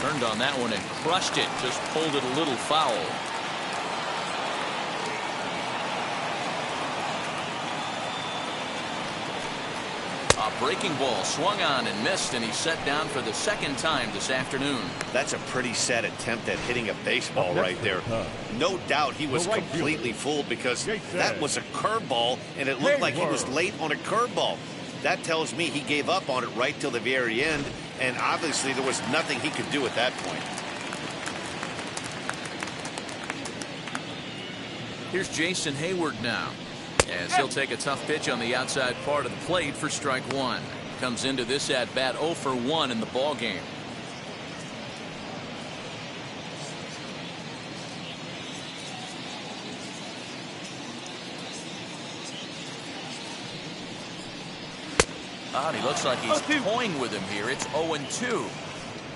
Turned on that one and crushed it. Just pulled it a little foul. A breaking ball swung on and missed, and he's set down for the second time this afternoon. That's a pretty sad attempt at hitting a baseball right there. No doubt he was completely fooled because that was a curveball, and it looked like he was late on a curveball. That tells me he gave up on it right till the very end, and obviously there was nothing he could do at that point. Here's Jason Hayward now, as he'll take a tough pitch on the outside part of the plate for strike one. Comes into this at bat 0 for 1 in the ball game. He looks like he's toying with him here. It's 0-2.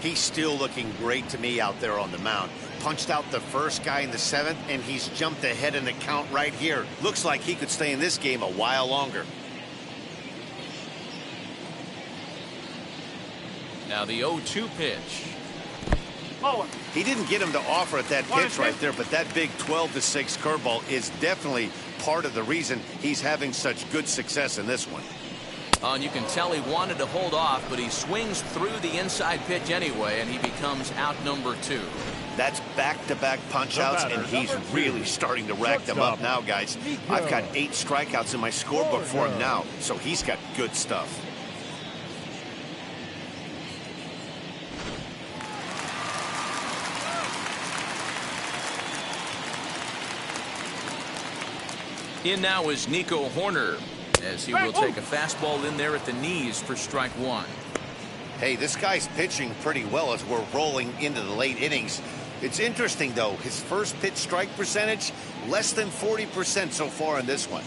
He's still looking great to me out there on the mound. Punched out the first guy in the 7th, and he's jumped ahead in the count right here. Looks like he could stay in this game a while longer. Now the 0-2 pitch. He didn't get him to offer at that pitch right there, but that big 12-6 curveball is definitely part of the reason he's having such good success in this one. And you can tell he wanted to hold off, but he swings through the inside pitch anyway, and he becomes out number 2. That's back-to-back punch-outs, and he's really starting to rack them up now, guys. I've got 8 strikeouts in my scorebook for him now, so he's got good stuff. In now is Nico Horner, as he will take a fastball in there at the knees for strike one. Hey, this guy's pitching pretty well as we're rolling into the late innings. It's interesting, though. His first pitch strike percentage, less than 40% so far in this one.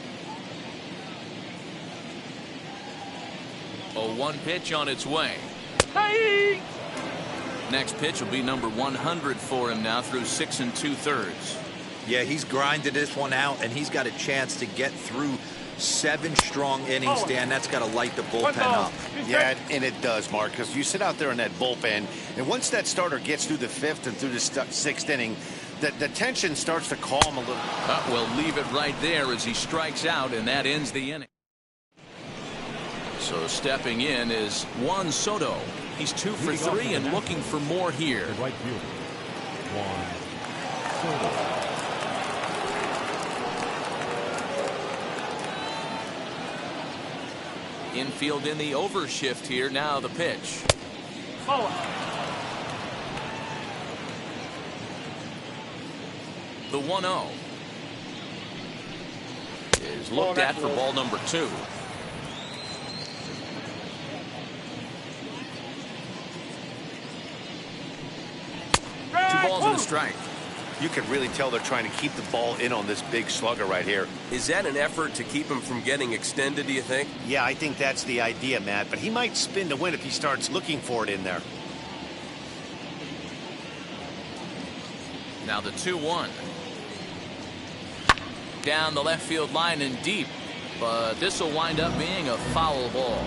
0-1 pitch on its way. Next pitch will be number 100 for him now through 6 2/3. Yeah, he's grinded this one out, and he's got a chance to get through 7 strong innings, Dan. That's got to light the bullpen up. Yeah, and it does, Mark, because you sit out there in that bullpen, and once that starter gets through the 5th and through the 6th inning, the tension starts to calm a little. We'll leave it right there as he strikes out, and that ends the inning. So stepping in is Juan Soto. He's 2 for 3 and looking for more here. The right fielder, Juan Soto. Infield in the overshift here. Now the pitch. The 1-0 is looked at for ball number 2. 2 balls and a strike. You can really tell they're trying to keep the ball in on this big slugger right here. Is that an effort to keep him from getting extended, do you think? Yeah, I think that's the idea, Matt, but he might spin to win if he starts looking for it in there. Now the 2-1. Down the left field line and deep, but this will wind up being a foul ball.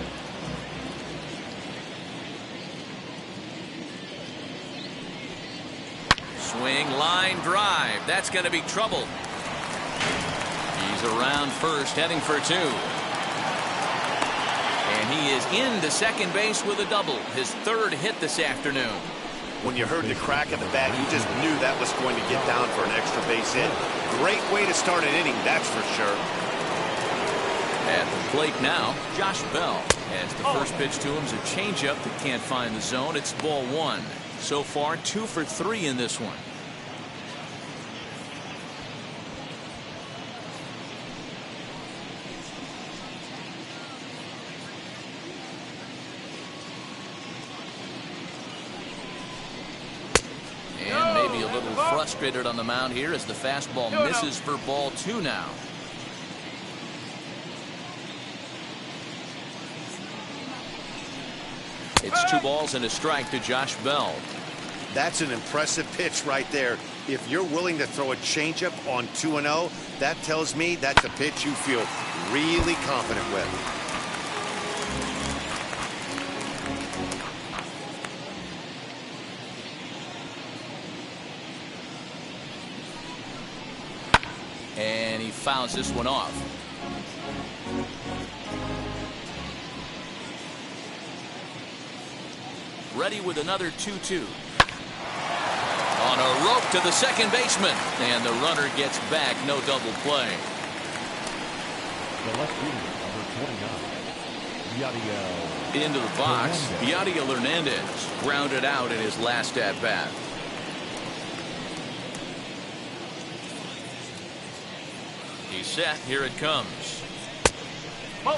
Swing, line drive. That's going to be trouble. He's around first, heading for 2. And he is into second base with a double, his 3rd hit this afternoon. When you heard the crack of the bat, you just knew that was going to get down for an extra base hit. Great way to start an inning, that's for sure. At the plate now, Josh Bell. As the first pitch to him is a changeup that can't find the zone. It's ball 1. So far, 2 for 3 in this one. And maybe a little frustrated on the mound here as the fastball misses for ball 2 now. It's 2 balls and a strike to Josh Bell. That's an impressive pitch right there. If you're willing to throw a changeup on 2-0, that tells me that's a pitch you feel really confident with. And he fouls this one off. Ready with another 2-2. On a rope to the second baseman. And the runner gets back. No double play. The left fielder, number 29, Yadiel. Into the box, Yadiel Hernandez grounded out in his last at-bat. He's set. Here it comes. Ball.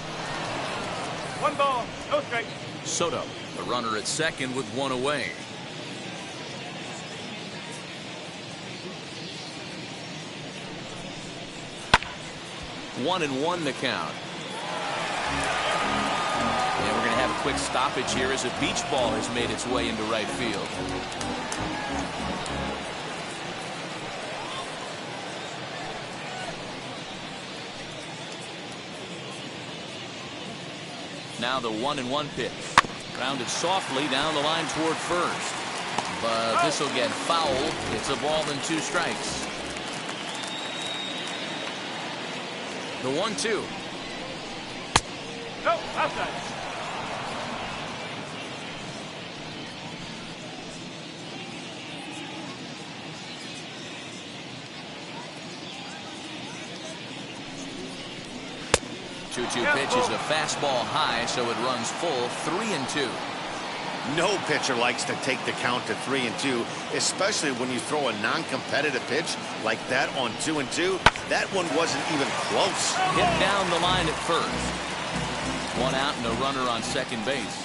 One ball, no strike. Soto, the runner at second with one away. One and one to count. And we're going to have a quick stoppage here as a beach ball has made its way into right field. Now the 1-1 pitch. Grounded softly down the line toward first. But this will get fouled. It's a ball and 2 strikes. The 1-2. No, outside. Two pitch is a fastball high, so it runs full. 3-2. No pitcher likes to take the count to 3-2, especially when you throw a non-competitive pitch like that on 2-2. That one wasn't even close. Hit down the line at first. One out and a runner on second base.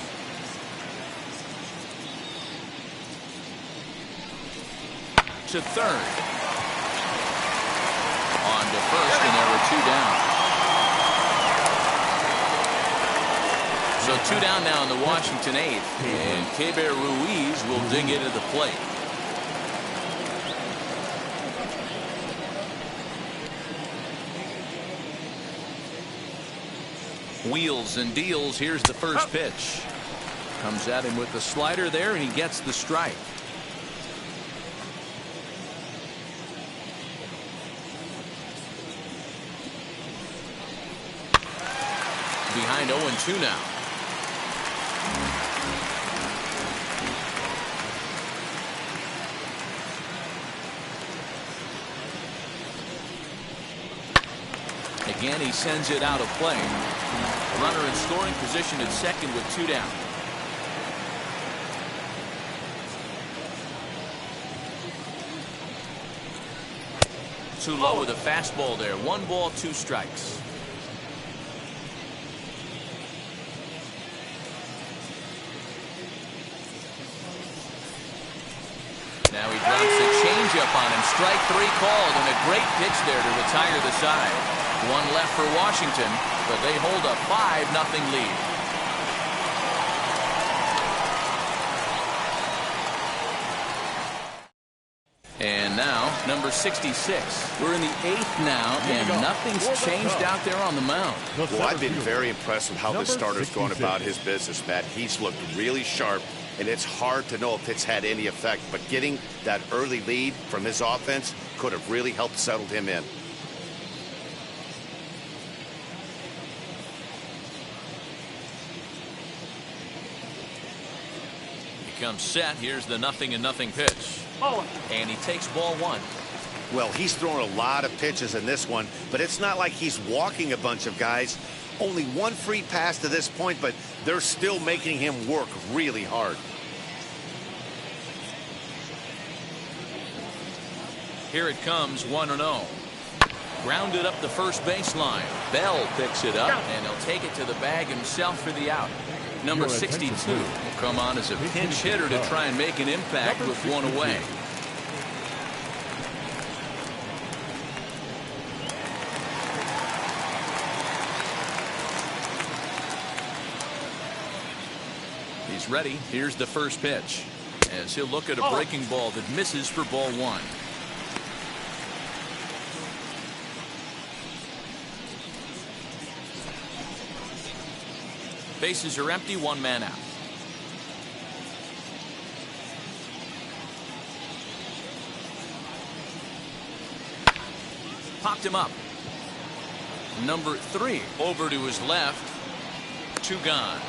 To third. On to first, and there were 2 down. So 2 down now in the Washington 8th, and Keber Ruiz will dig into the plate. Wheels and deals. Here's the first pitch. Comes at him with the slider there, and he gets the strike. Behind 0-2 now. Again, he sends it out of play. Runner in scoring position at second with 2 down. Too low with a fastball there. 1 ball, 2 strikes. Now he drops a changeup on him. Strike 3 called, and a great pitch there to retire the side. 1 left for Washington, but they hold a 5-0 lead. And now, number 66. We're in the 8th now, and nothing's changed out there on the mound. Well, I've been very impressed with how the starter's going about his business, Matt. He's looked really sharp, and it's hard to know if it's had any effect, but getting that early lead from his offense could have really helped settle him in. Comes set. Here's the 0-0 pitch. And he takes ball 1. Well, he's thrown a lot of pitches in this one, but it's not like he's walking a bunch of guys. Only 1 free pass to this point, but they're still making him work really hard. Here it comes, 1-0. Grounded up the first baseline. Bell picks it up, and he'll take it to the bag himself for the out. Number 62 will come on as a pinch hitter to try and make an impact with 1 away. He's ready. Here's the first pitch. As he'll look at a breaking ball that misses for ball 1. Bases are empty, 1 man out. Popped him up. Number 3 over to his left. 2 gone.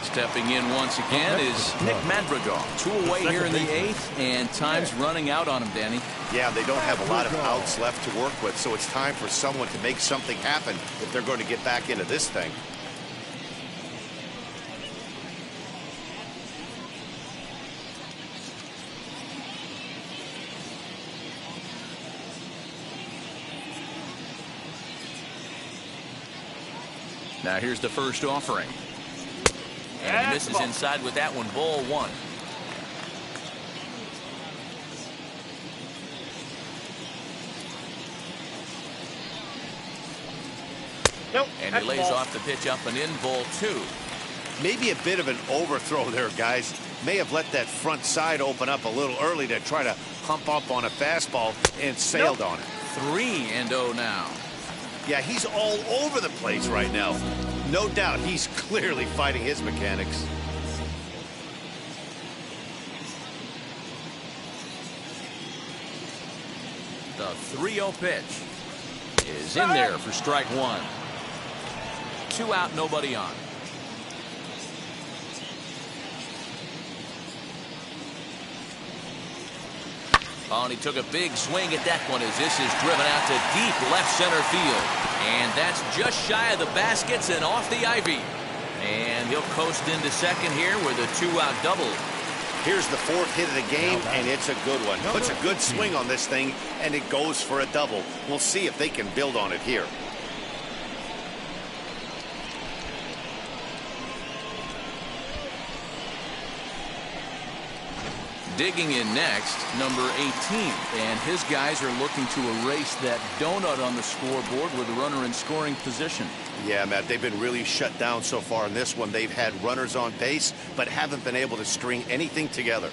Stepping in once again is Nick Madrigal. 2 away here in the 8th, and time's running out on him, Danny. Yeah, they don't have a lot of outs left to work with, so it's time for someone to make something happen if they're going to get back into this thing. Now here's the first offering. And he misses inside with that one. Ball 1. Nope. And he lays off the pitch up and in. Ball 2. Maybe a bit of an overthrow there, guys. May have let that front side open up a little early to try to hump up on a fastball and sailed on it. 3-0 now. Yeah, he's all over the place right now. No doubt he's clearly fighting his mechanics. The 3-0 pitch is in there for strike 1. 2 out, nobody on. Oh, and he took a big swing at that one as this is driven out to deep left center field. And that's just shy of the baskets and off the ivy. And he'll coast into second here with a 2-out double. Here's the 4th hit of the game, and it's a good one. Puts a good swing on this thing, and it goes for a double. We'll see if they can build on it here. Digging in next, number 18, and his guys are looking to erase that donut on the scoreboard with a runner in scoring position. Yeah, Matt, they've been really shut down so far in this one. They've had runners on base, but haven't been able to string anything together.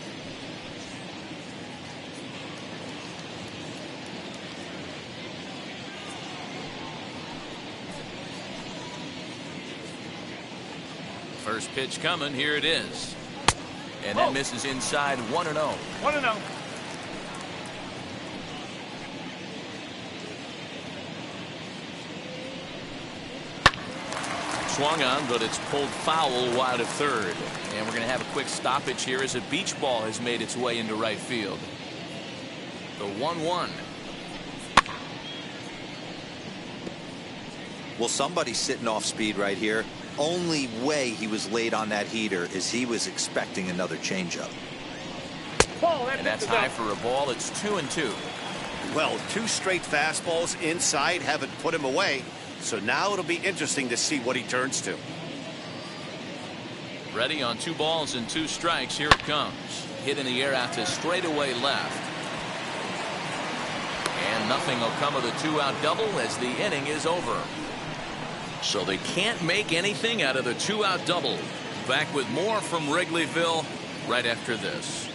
First pitch coming, here it is. And that misses inside. 1-0. 1-0. Swung on, but it's pulled foul wide of third. And we're going to have a quick stoppage here as a beach ball has made its way into right field. The 1-1. Well, somebody's sitting off speed right here. Only way he was late on that heater is he was expecting another changeup. And that's high for a ball. It's 2-2. Well, 2 straight fastballs inside haven't put him away. So now it'll be interesting to see what he turns to. Ready on 2 balls and 2 strikes. Here it comes. Hit in the air out to straightaway left. And nothing will come of the 2-out double as the inning is over. So they can't make anything out of the 2-out double. Back with more from Wrigleyville right after this.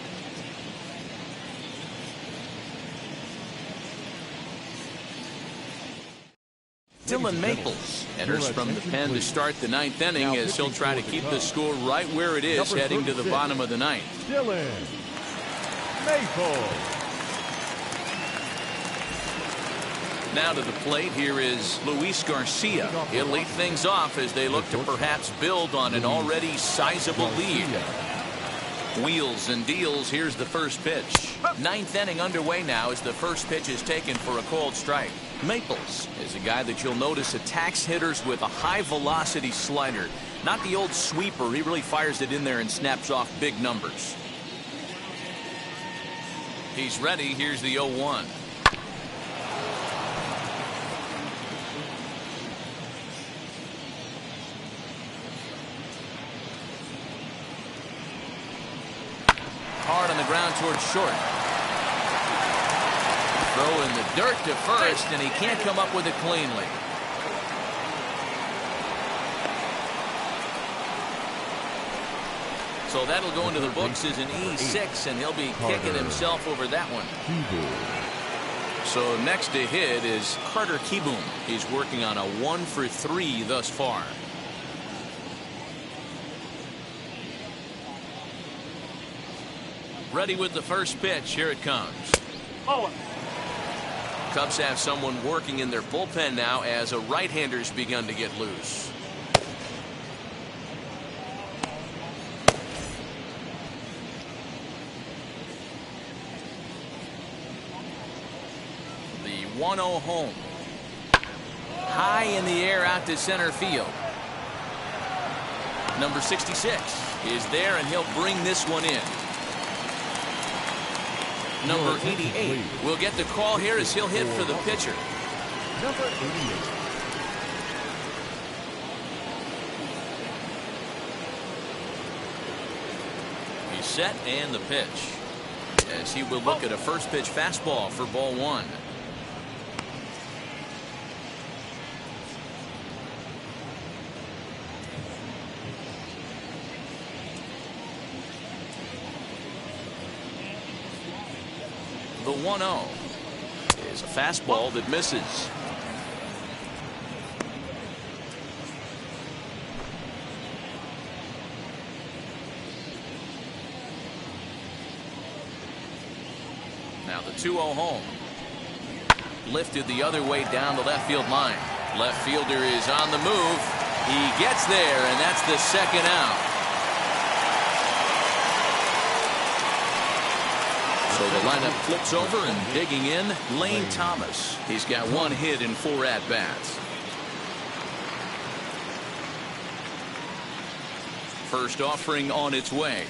Dylan Maples enters from the pen to start the 9th inning as he'll try to keep the score right where it is heading to the bottom of the 9th. Dylan Maples. Now to the plate, here is Luis Garcia. He'll lead things off as they look to perhaps build on an already sizable lead. Wheels and deals. Here's the first pitch. 9th inning underway now as the first pitch is taken for a called strike. Maples is a guy that you'll notice attacks hitters with a high velocity slider. Not the old sweeper. He really fires it in there and snaps off big numbers. He's ready. Here's the 0-1. Hard on the ground towards short. Throw in the dirt to first, and he can't come up with it cleanly. So that'll go into the books as an E6, and he'll be kicking himself over that one. So next to hit is Carter Kieboom. He's working on a 1-for-3 thus far. Ready with the first pitch. Here it comes. Cubs have someone working in their bullpen now as a right-hander's begun to get loose. The 1-0 home. High in the air out to center field. Number 66 is there, and he'll bring this one in. Number 88 will get the call here as he'll hit for the pitcher. Number 88. He's set, and the pitch. As he will look at a first pitch fastball for ball one. The 1-0 is a fastball that misses. Now the 2-0 home. Lifted the other way down the left field line. Left fielder is on the move. He gets there, and that's the second out. So the lineup flips over, and digging in, Lane Thomas. He's got one hit in 4 at-bats. First offering on its way.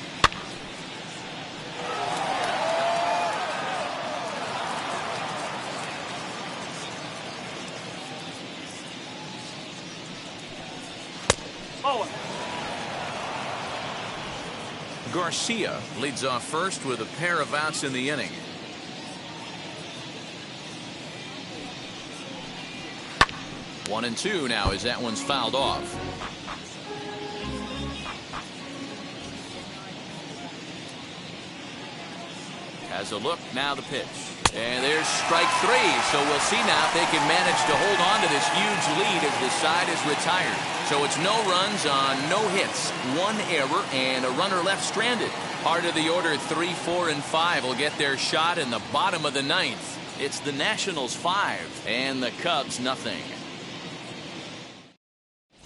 Oh. Garcia leads off first with a pair of outs in the inning. One and two now as that one's fouled off. Has a look, now the pitch. And there's strike three, so we'll see now if they can manage to hold on to this huge lead as the side is retired. So it's no runs on no hits, 1 error, and a runner left stranded. Part of the order 3, 4, and 5 will get their shot in the bottom of the 9th. It's the Nationals 5 and the Cubs nothing.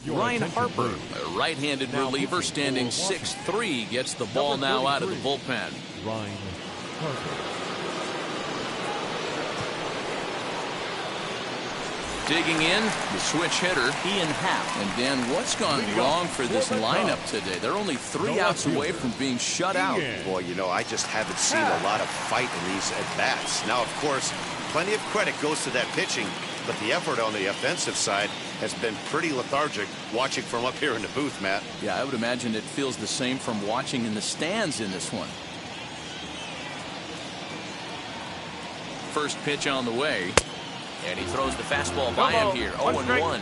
Ryan Harper, a right-handed reliever standing 6'3", gets the ball now out of the bullpen. Ryan Harper. Digging in, the switch hitter, Ian Happ. And Dan, what's gone wrong for this lineup today? They're only 3 outs away from being shut out. Boy, you know, I just haven't seen a lot of fight in these at-bats. Now, of course, plenty of credit goes to that pitching, but the effort on the offensive side has been pretty lethargic watching from up here in the booth, Matt. Yeah, I would imagine it feels the same from watching in the stands in this one. First pitch on the way. And he throws the fastball by him here. 0-1.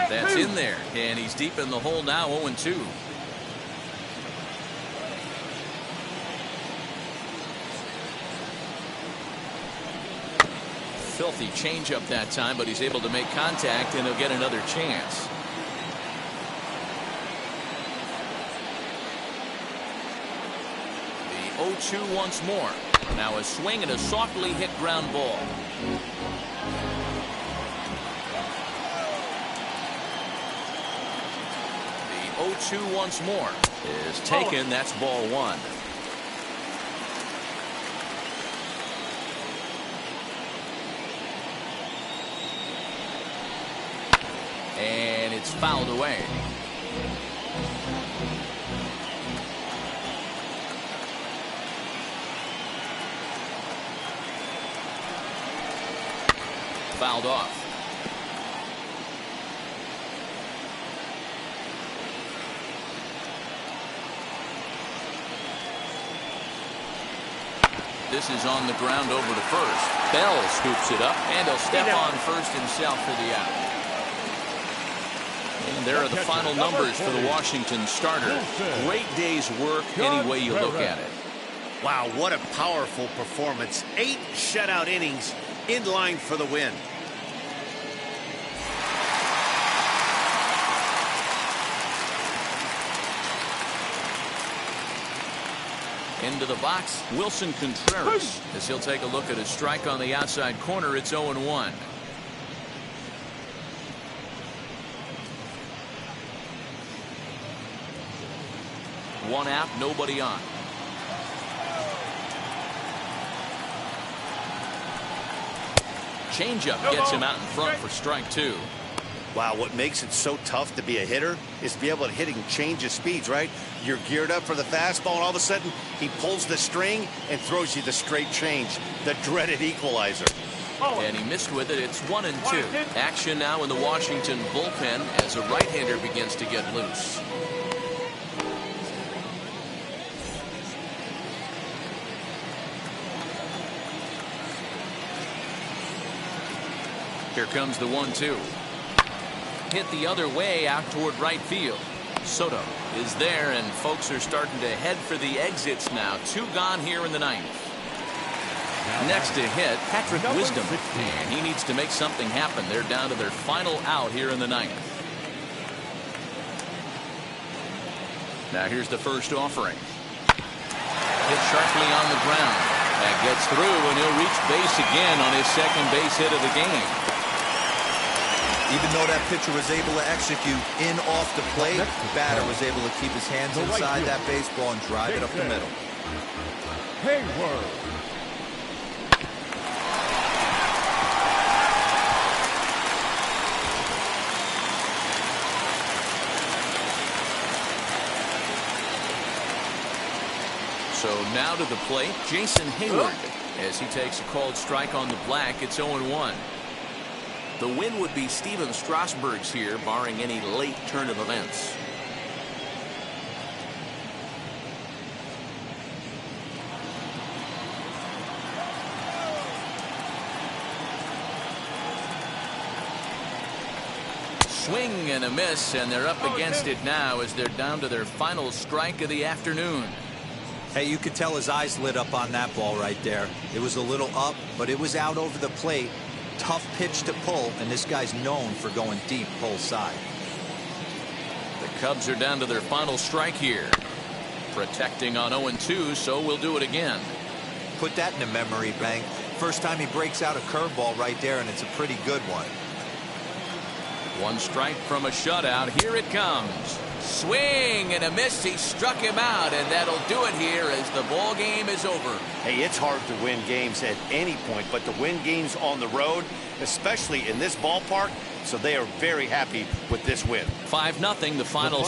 That's in there. And he's deep in the hole now. 0-2. Filthy changeup that time, but he's able to make contact, and he'll get another chance. The 0-2 once more. Now a swing and a softly hit ground ball. The 0-2 once more is taken. That's ball one. And it's fouled away. Fouled off. This is on the ground over to first. Bell scoops it up, and he'll step on first himself for the out. And there are the final numbers for the Washington starter. Great day's work any way you look at it. Wow, what a powerful performance. 8 shutout innings in line for the win. Into the box, Wilson Contreras, as he'll take a look at a strike on the outside corner. It's 0-1. One out, nobody on. Changeup gets him out in front for strike 2. Wow, what makes it so tough to be a hitter is to be able to hit and change his speeds, right? You're geared up for the fastball, and all of a sudden, he pulls the string and throws you the straight change, the dreaded equalizer. And he missed with it. It's 1-2. Action now in the Washington bullpen as a right-hander begins to get loose. Here comes the 1-2. Hit the other way out toward right field. Soto is there, and folks are starting to head for the exits now. 2 gone here in the 9th. Next to hit, Patrick Wisdom. And he needs to make something happen. They're down to their final out here in the 9th. Now here's the first offering. Hit sharply on the ground. That gets through, and he'll reach base again on his second base hit of the game. Even though that pitcher was able to execute in off the plate, the batter was able to keep his hands inside that baseball and drive it up the middle. Hayward. So now to the plate, Jason Hayward, as he takes a called strike on the black. It's 0-1. The win would be Steven Strasburg's here, barring any late turn of events. Swing and a miss, and they're up against it now as they're down to their final strike of the afternoon. Hey, you could tell his eyes lit up on that ball right there. It was a little up, but it was out over the plate. Tough pitch to pull, and this guy's known for going deep pull side. The Cubs are down to their final strike here. Protecting on 0-2, so we'll do it again. Put that in the memory bank. First time he breaks out a curveball right there, and it's a pretty good one. 1 strike from a shutout. Here it comes. Swing and a miss. He struck him out, and that'll do it here as the ball game is over. Hey, it's hard to win games at any point, but to win games on the road, especially in this ballpark, so they are very happy with this win. 5-0 the final.